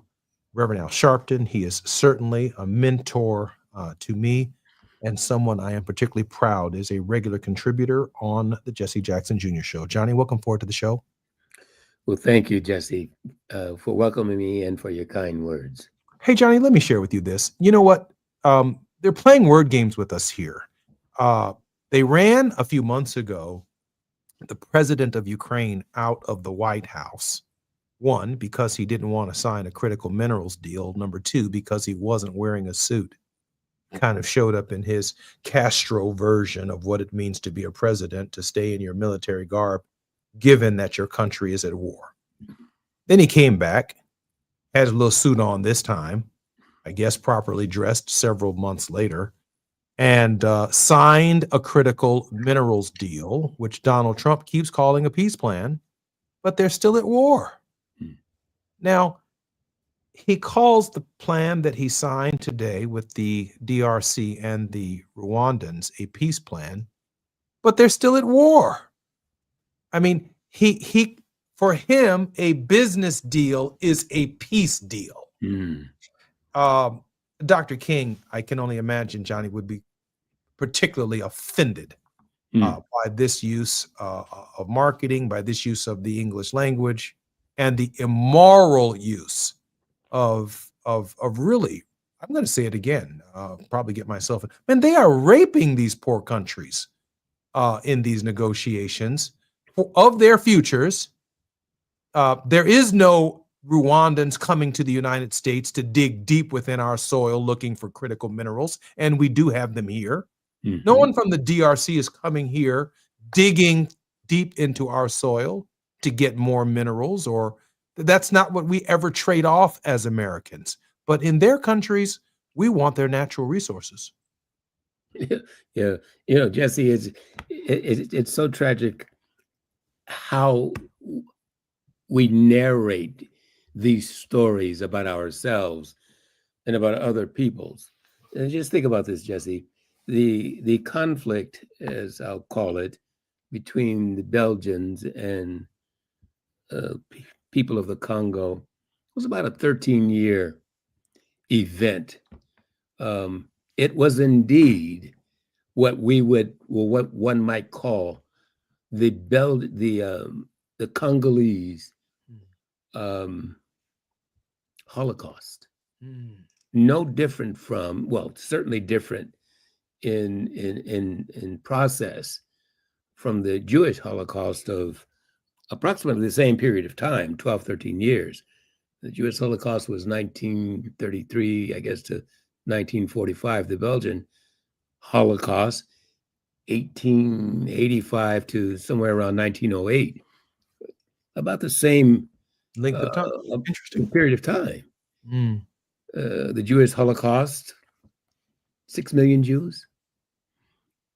Reverend Al Sharpton. He is certainly a mentor to me and someone I am particularly proud is a regular contributor on the Jesse Jackson Jr. Show. Johnny, welcome forward to the show. Well, thank you, Jesse, for welcoming me and for your kind words. Hey, Johnny, let me share with you this. You know what? They're playing word games with us here. They ran a few months ago the president of Ukraine out of the White House. 1, because he didn't want to sign a critical minerals deal. Number 2, because he wasn't wearing a suit. Kind of showed up in his Castro version of what it means to be a president, to stay in your military garb, given that your country is at war. Then he came back, had a little suit on this time, I guess properly dressed several months later, and signed a critical minerals deal, which Donald Trump keeps calling a peace plan, but they're still at war. Now, he calls the plan that he signed today with the DRC and the Rwandans a peace plan, but they're still at war. I mean, he for him, a business deal is a peace deal. Dr. King, I can only imagine Johnny would be particularly offended by this use of marketing, by this use of the English language, and the immoral use of really, I'm going to say it again, probably get myself, man, they are raping these poor countries in these negotiations of their futures. There is no Rwandans coming to the United States to dig deep within our soil looking for critical minerals, and we do have them here. No one from the DRC is coming here digging deep into our soil to get more minerals, or that's not what we ever trade off as Americans. But in their countries, we want their natural resources. Yeah, you know, Jesse, it's so tragic how we narrate these stories about ourselves and about other peoples. And just think about this, Jesse. The conflict, as I'll call it, between the Belgians and people of the Congo was about a 13-year event. It was indeed what one might call the Congolese Holocaust. No different from, well, certainly different in process from the Jewish Holocaust of approximately the same period of time, 12, 13 years. The Jewish Holocaust was 1933, I guess, to 1945. The Belgian Holocaust, 1885 to somewhere around 1908. About the same length of time. Interesting period of time. The Jewish Holocaust, 6 million Jews.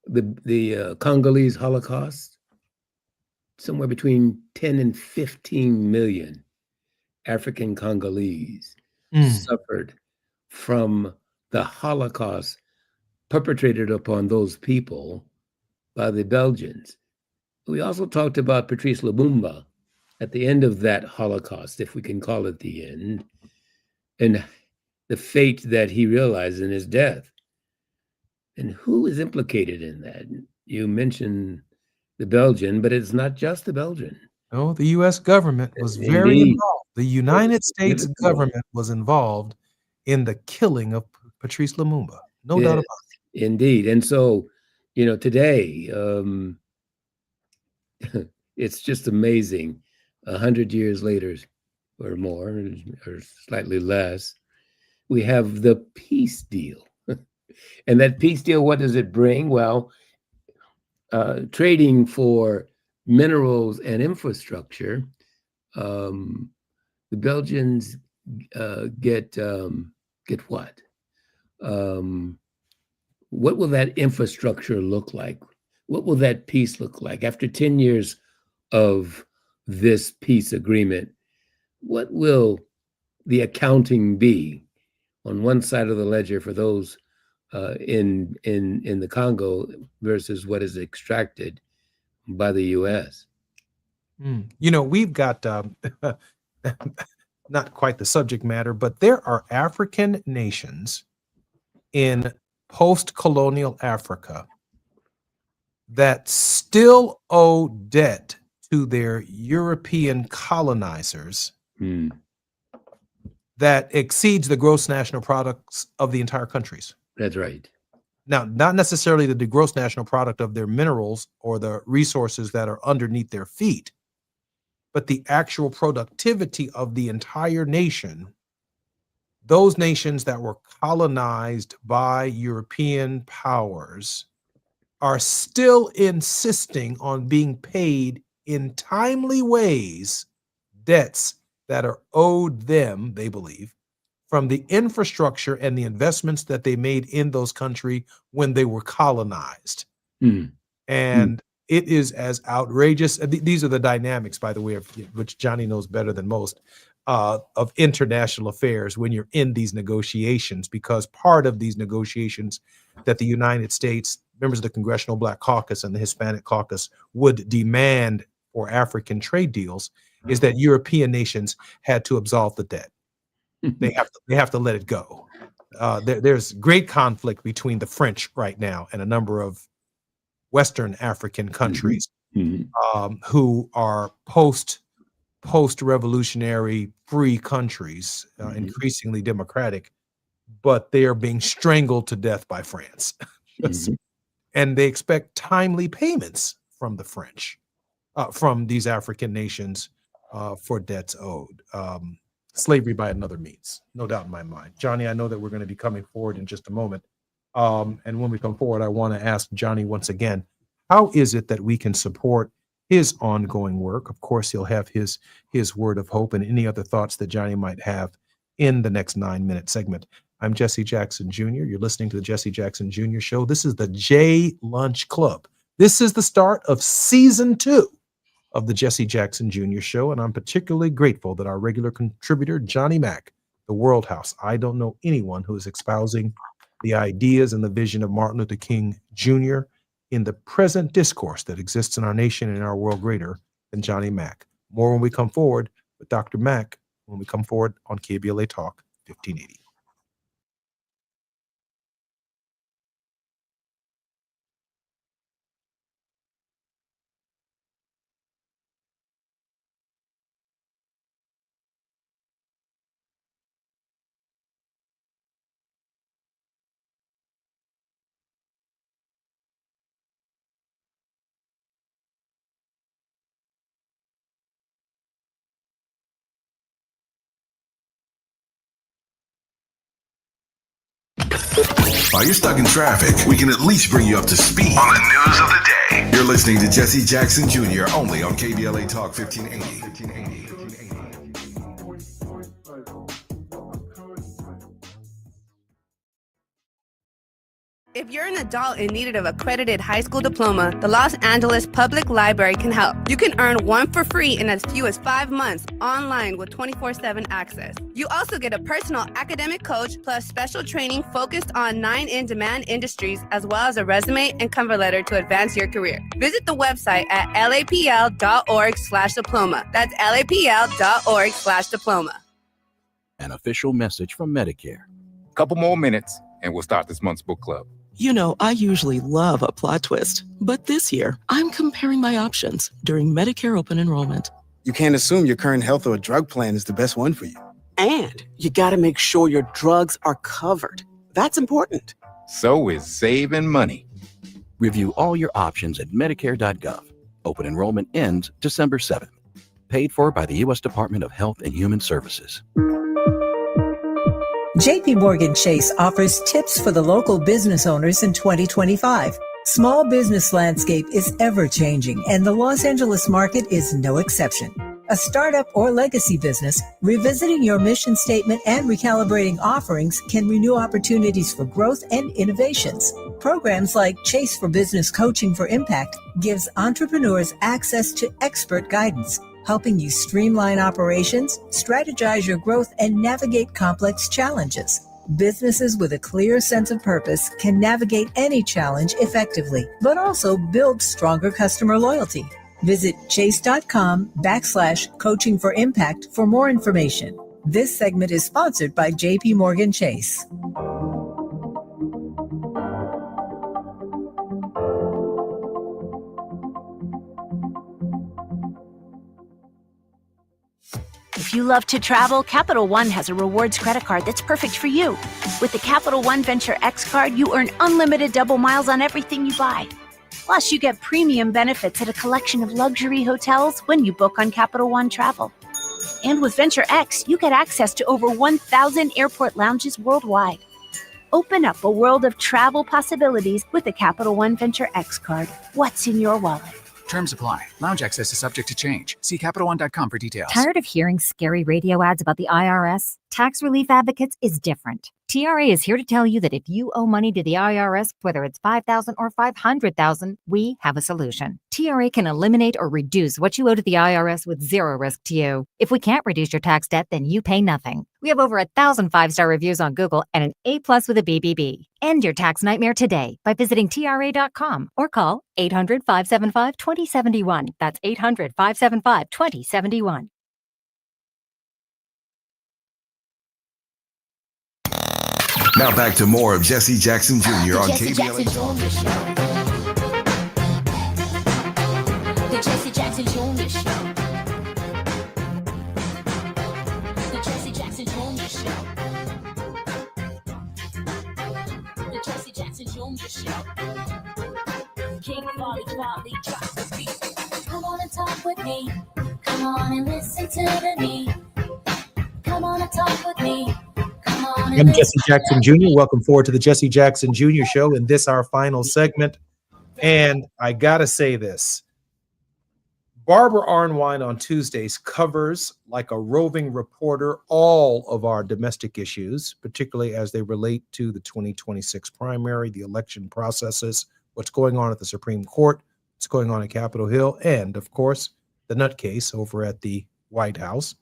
The Congolese Holocaust, somewhere between 10 and 15 million African Congolese suffered from the Holocaust perpetrated upon those people by the Belgians. We also talked about Patrice Lumumba at the end of that Holocaust, if we can call it the end, and the fate that he realized in his death. And who is implicated in that? You mentioned the Belgian, but it's not just the Belgian. No, the U.S. government was very Indeed. involved. The United States government was involved in the killing of Patrice Lumumba. No doubt about it. Indeed. And so, today, it's just amazing. 100 years later or more, or slightly less, we have the peace deal. And that peace deal, what does it bring? Well, trading for minerals and infrastructure, the Belgians get what? What will that infrastructure look like? What will that peace look like? After 10 years of this peace agreement, what will the accounting be on one side of the ledger for those in the Congo versus what is extracted by the U.S.? We've got not quite the subject matter, but there are African nations in post-colonial Africa that still owe debt to their European colonizers that exceeds the gross national products of the entire countries. That's right. Now, not necessarily the gross national product of their minerals or the resources that are underneath their feet, but the actual productivity of the entire nation. Those nations that were colonized by European powers are still insisting on being paid in timely ways debts that are owed them, they believe, from the infrastructure and the investments that they made in those countries when they were colonized. And it is as outrageous. These are the dynamics, by the way, of which Johnny knows better than most, of international affairs when you're in these negotiations, because part of these negotiations that the United States, members of the Congressional Black Caucus and the Hispanic Caucus would demand for African trade deals is that European nations had to absolve the debt. They have to let it go. There's great conflict between the French right now and a number of Western African countries who are post-revolutionary free countries, increasingly democratic, but they are being strangled to death by France. And they expect timely payments from the French, from these African nations for debts owed. Slavery by another means, no doubt in my mind. Johnny, I know that we're going to be coming forward in just a moment. And when we come forward, I want to ask Johnny once again, how is it that we can support his ongoing work? Of course, he'll have his word of hope and any other thoughts that Johnny might have in the next 9-minute segment. I'm Jesse Jackson Jr. You're listening to the Jesse Jackson Jr. Show. This is the J Lunch Club. This is the start of season 2 of the Jesse Jackson Jr. Show, and I'm particularly grateful that our regular contributor, Johnny Mack, the World House. I don't know anyone who is espousing the ideas and the vision of Martin Luther King Jr. in the present discourse that exists in our nation and in our world greater than Johnny Mack. More when we come forward with Dr. Mack when we come forward on KBLA Talk 1580. While you're stuck in traffic, we can at least bring you up to speed on the news of the day. You're listening to Jesse Jackson Jr. only on KBLA Talk 1580. If you're an adult in need of accredited high school diploma, the Los Angeles Public Library can help. You can earn one for free in as few as 5 months online with 24/7 access. You also get a personal academic coach plus special training focused on 9 in-demand industries, as well as a resume and cover letter to advance your career. Visit the website at lapl.org/diploma. That's lapl.org/diploma. An official message from Medicare. Couple more minutes and we'll start this month's book club. You know, I usually love a plot twist, but this year I'm comparing my options during Medicare open enrollment. You can't assume your current health or drug plan is the best one for you. And you got to make sure your drugs are covered. That's important. So is saving money. Review all your options at Medicare.gov. Open enrollment ends December 7th. Paid for by the U.S. Department of Health and Human Services. JP Morgan Chase offers tips for the local business owners in 2025. Small business landscape is ever changing, and the Los Angeles market is no exception. A startup or legacy business, revisiting your mission statement and recalibrating offerings can renew opportunities for growth and innovations. Programs like Chase for Business Coaching for Impact gives entrepreneurs access to expert guidance, helping you streamline operations, strategize your growth, and navigate complex challenges. Businesses with a clear sense of purpose can navigate any challenge effectively, but also build stronger customer loyalty. Visit chase.com/coaching for impact for more information. This segment is sponsored by JP Morgan Chase. If you love to travel, Capital One has a rewards credit card that's perfect for you. With the Capital One Venture X card, you earn unlimited double miles on everything you buy. Plus, you get premium benefits at a collection of luxury hotels when you book on Capital One Travel. And with Venture X, you get access to over 1,000 airport lounges worldwide. Open up a world of travel possibilities with the Capital One Venture X card. What's in your wallet? Terms apply. Lounge access is subject to change. See CapitalOne.com for details. Tired of hearing scary radio ads about the IRS? Tax Relief Advocates is different. TRA is here to tell you that if you owe money to the IRS, whether it's $5,000 or $500,000, we have a solution. TRA can eliminate or reduce what you owe to the IRS with zero risk to you. If we can't reduce your tax debt, then you pay nothing. We have over 1,000 5-star reviews on Google and an A+ with a BBB. End your tax nightmare today by visiting TRA.com or call 800-575-2071. That's 800-575-2071. Now back to more of Jesse Jackson Jr. on KBLA. The Jesse Jackson Jr. Show. The Jesse Jackson Jr. Show. The Jesse Jackson Jr. Show. King Volley drops the beat. Come on and talk with me. Come on and listen to me. Come on and talk with me. I'm Jesse Jackson Jr. Welcome forward to the Jesse Jackson Jr. Show, and this our final segment. And I gotta say this: Barbara Arnwine on Tuesdays covers, like a roving reporter, all of our domestic issues, particularly as they relate to the 2026 primary, the election processes, what's going on at the Supreme Court, what's going on at Capitol Hill, and of course, the nutcase over at the White House.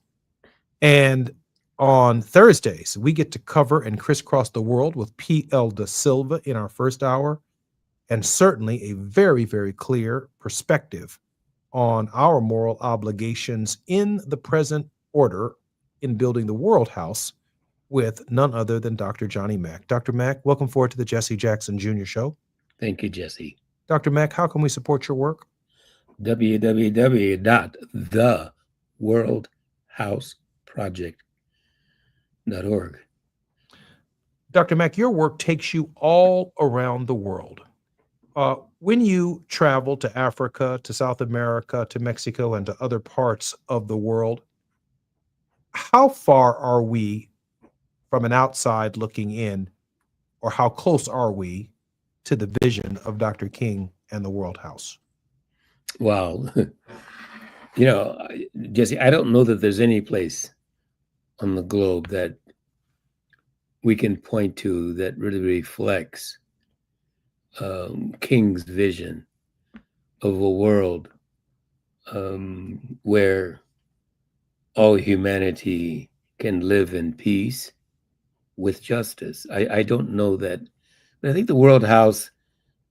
And on Thursdays, we get to cover and crisscross the world with P.L. Da Silva in our first hour, and certainly a very, very clear perspective on our moral obligations in the present order in building the World House with none other than Dr. Johnny Mack. Dr. Mack, welcome forward to the Jesse Jackson Jr. Show. Thank you, Jesse. Dr. Mack, how can we support your work? www.theworldhouseproject.org. Dr. Mack, your work takes you all around the world. When you travel to Africa, to South America, to Mexico, and to other parts of the world, how far are we from an outside looking in, or how close are we to the vision of Dr. King and the World House? Wow. Jesse, I don't know that there's any place on the globe that we can point to that really reflects King's vision of a world where all humanity can live in peace with justice. I don't know that, but I think the World House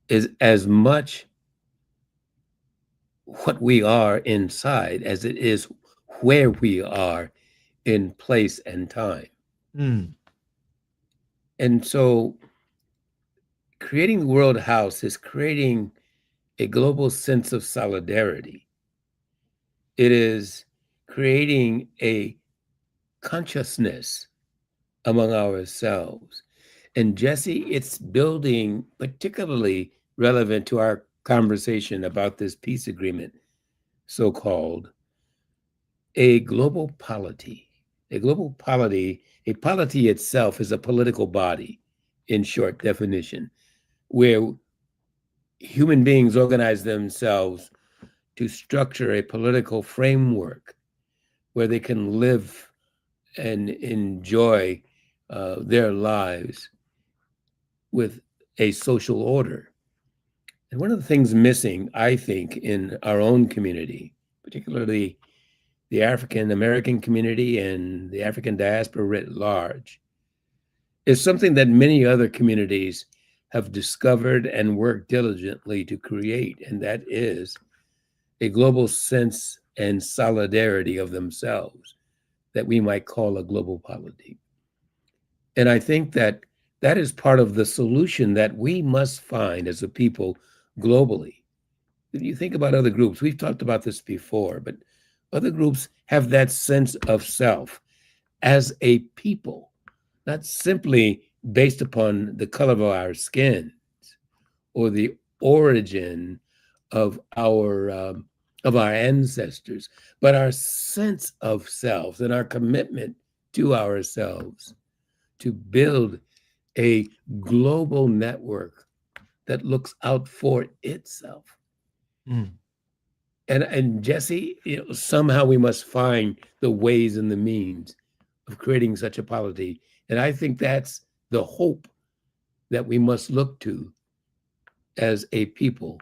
is as much what we are inside as it is where we are in place and time. And so creating the World House is creating a global sense of solidarity. It is creating a consciousness among ourselves. And Jesse, it's building, particularly relevant to our conversation about this peace agreement, so-called, a global polity. A global polity, a polity itself is a political body, in short definition, where human beings organize themselves to structure a political framework where they can live and enjoy their lives with a social order. And one of the things missing, I think, in our own community, particularly the African American community and the African diaspora writ large, is something that many other communities have discovered and worked diligently to create, and that is a global sense and solidarity of themselves that we might call a global polity. And I think that that is part of the solution that we must find as a people globally. If you think about other groups, we've talked about this before, but other groups have that sense of self as a people, not simply based upon the color of our skins or the origin of our ancestors, but our sense of self and our commitment to ourselves to build a global network that looks out for itself. And Jesse, somehow we must find the ways and the means of creating such a polity. And I think that's the hope that we must look to as a people.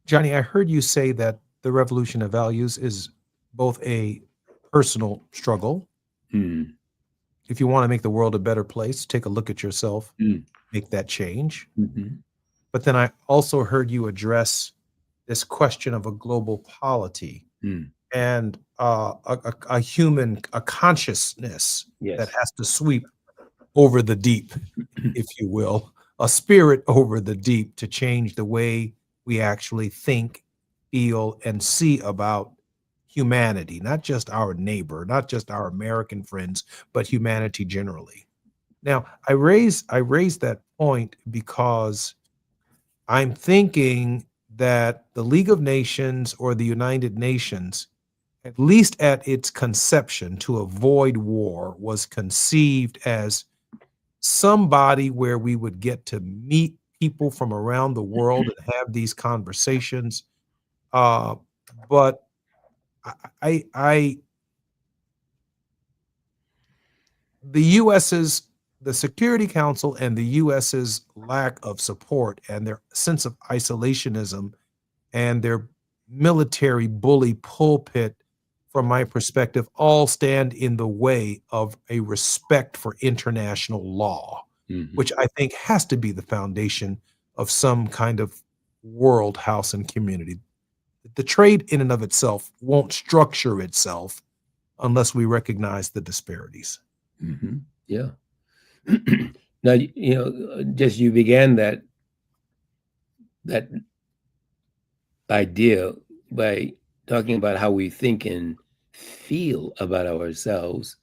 Johnny, I heard you say that the revolution of values is both a personal struggle. If you want to make the world a better place, take a look at yourself, make that change. But then I also heard you address this question of a global polity and a human, a consciousness that has to sweep over the deep, if you will, a spirit over the deep to change the way we actually think, feel, and see about humanity, not just our neighbor, not just our American friends, but humanity generally. Now, I raise that point because I'm thinking that the League of Nations or the United Nations, at least at its conception to avoid war, was conceived as somebody where we would get to meet people from around the world and have these conversations. But the Security Council and the US's lack of support and their sense of isolationism and their military bully pulpit, from my perspective, all stand in the way of a respect for international law, which I think has to be the foundation of some kind of world house and community. The trade in and of itself won't structure itself unless we recognize the disparities. Mm-hmm. Yeah. Now, just you began that idea by talking about how we think and feel about ourselves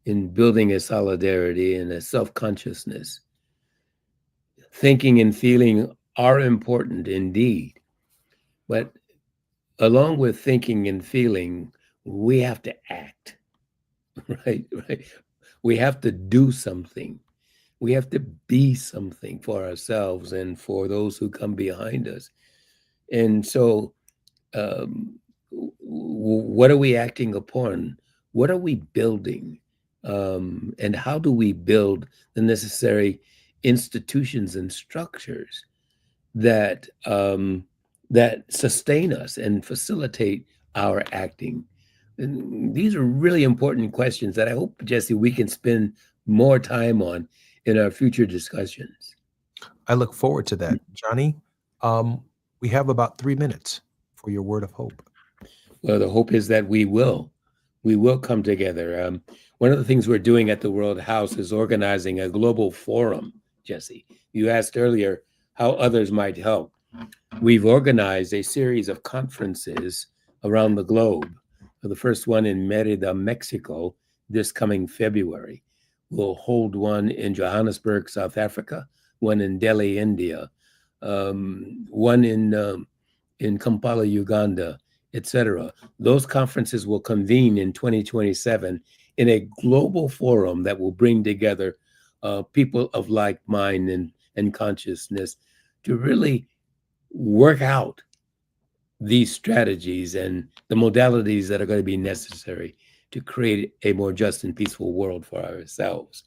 in building a solidarity and a self-consciousness. Thinking and feeling are important indeed, but along with thinking and feeling, we have to act, right? We have to do something. We have to be something for ourselves and for those who come behind us. And so, what are we acting upon? What are we building? And how do we build the necessary institutions and structures that that sustain us and facilitate our acting? And these are really important questions that I hope, Jesse, we can spend more time on in our future discussions. I look forward to that. Johnny, we have about 3 minutes for your word of hope. Well, the hope is that we will come together. One of the things we're doing at the World House is organizing a global forum, Jesse. You asked earlier how others might help. We've organized a series of conferences around the globe. The first one in Merida, Mexico, this coming February. We'll hold one in Johannesburg, South Africa, one in Delhi, India, one in Kampala, Uganda, etc. Those conferences will convene in 2027 in a global forum that will bring together people of like mind and consciousness to really work out these strategies and the modalities that are going to be necessary to create a more just and peaceful world for ourselves.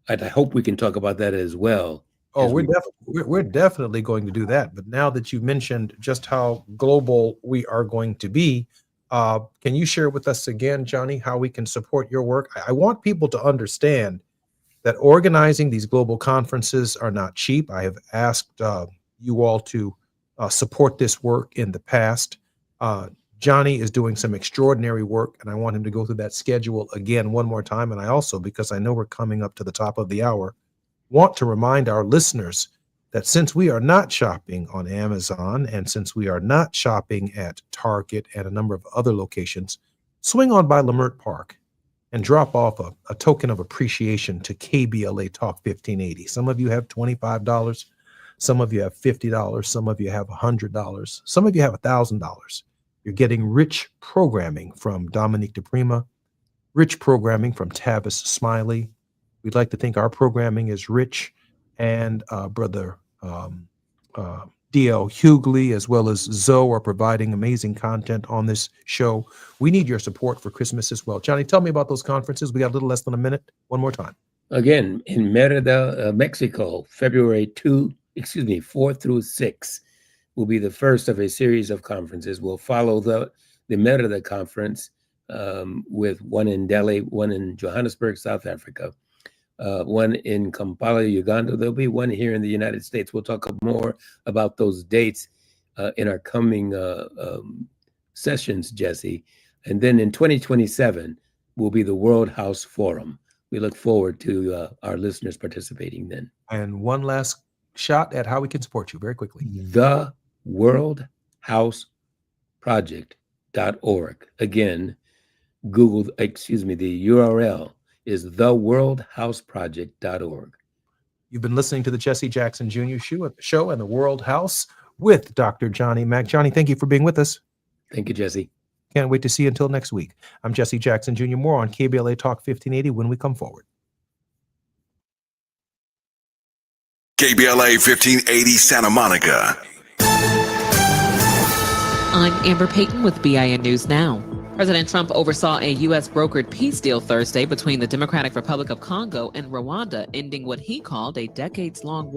And I hope we can talk about that as well. Oh, we're definitely going to do that. But now that you mentioned just how global we are going to be, can you share with us again, Johnny, how we can support your work? I want people to understand that organizing these global conferences are not cheap. I have asked you all to support this work in the past. Johnny is doing some extraordinary work, and I want him to go through that schedule again one more time. And I also, because I know we're coming up to the top of the hour, want to remind our listeners that since we are not shopping on Amazon and since we are not shopping at Target and a number of other locations, swing on by Leimert Park and drop off a token of appreciation to KBLA Talk 1580. Some of you have $25. Some of you have $50. Some of you have $100. Some of you have $1,000. You're getting rich programming from Dominique DePrima, rich programming from Tavis Smiley. We'd like to think our programming is rich, and Brother D.L. Hughley as well as Zoe are providing amazing content on this show. We need your support for Christmas as well. Johnny, tell me about those conferences. We got a little less than a minute. One more time. Again, in Merida, Mexico, February 4 through 6 will be the first of a series of conferences. We'll follow the Merida conference with one in Delhi, one in Johannesburg, South Africa, one in Kampala, Uganda. There'll be one here in the United States. We'll talk more about those dates in our coming sessions, Jesse. And then in 2027 will be the World House Forum. We look forward to our listeners participating then. And one last shot at how we can support you very quickly. The worldhouseproject.org. Again, the URL is theworldhouseproject.org. You've been listening to the Jesse Jackson Jr. Show and the World House with Dr. Johnny Mack. Johnny, thank you for being with us. Thank you, Jesse. Can't wait to see you until next week. I'm Jesse Jackson Jr. More on KBLA Talk 1580 when we come forward. KBLA 1580 Santa Monica. I'm Amber Payton with BIN News Now. President Trump oversaw a U.S. brokered peace deal Thursday between the Democratic Republic of Congo and Rwanda, ending what he called a decades-long war.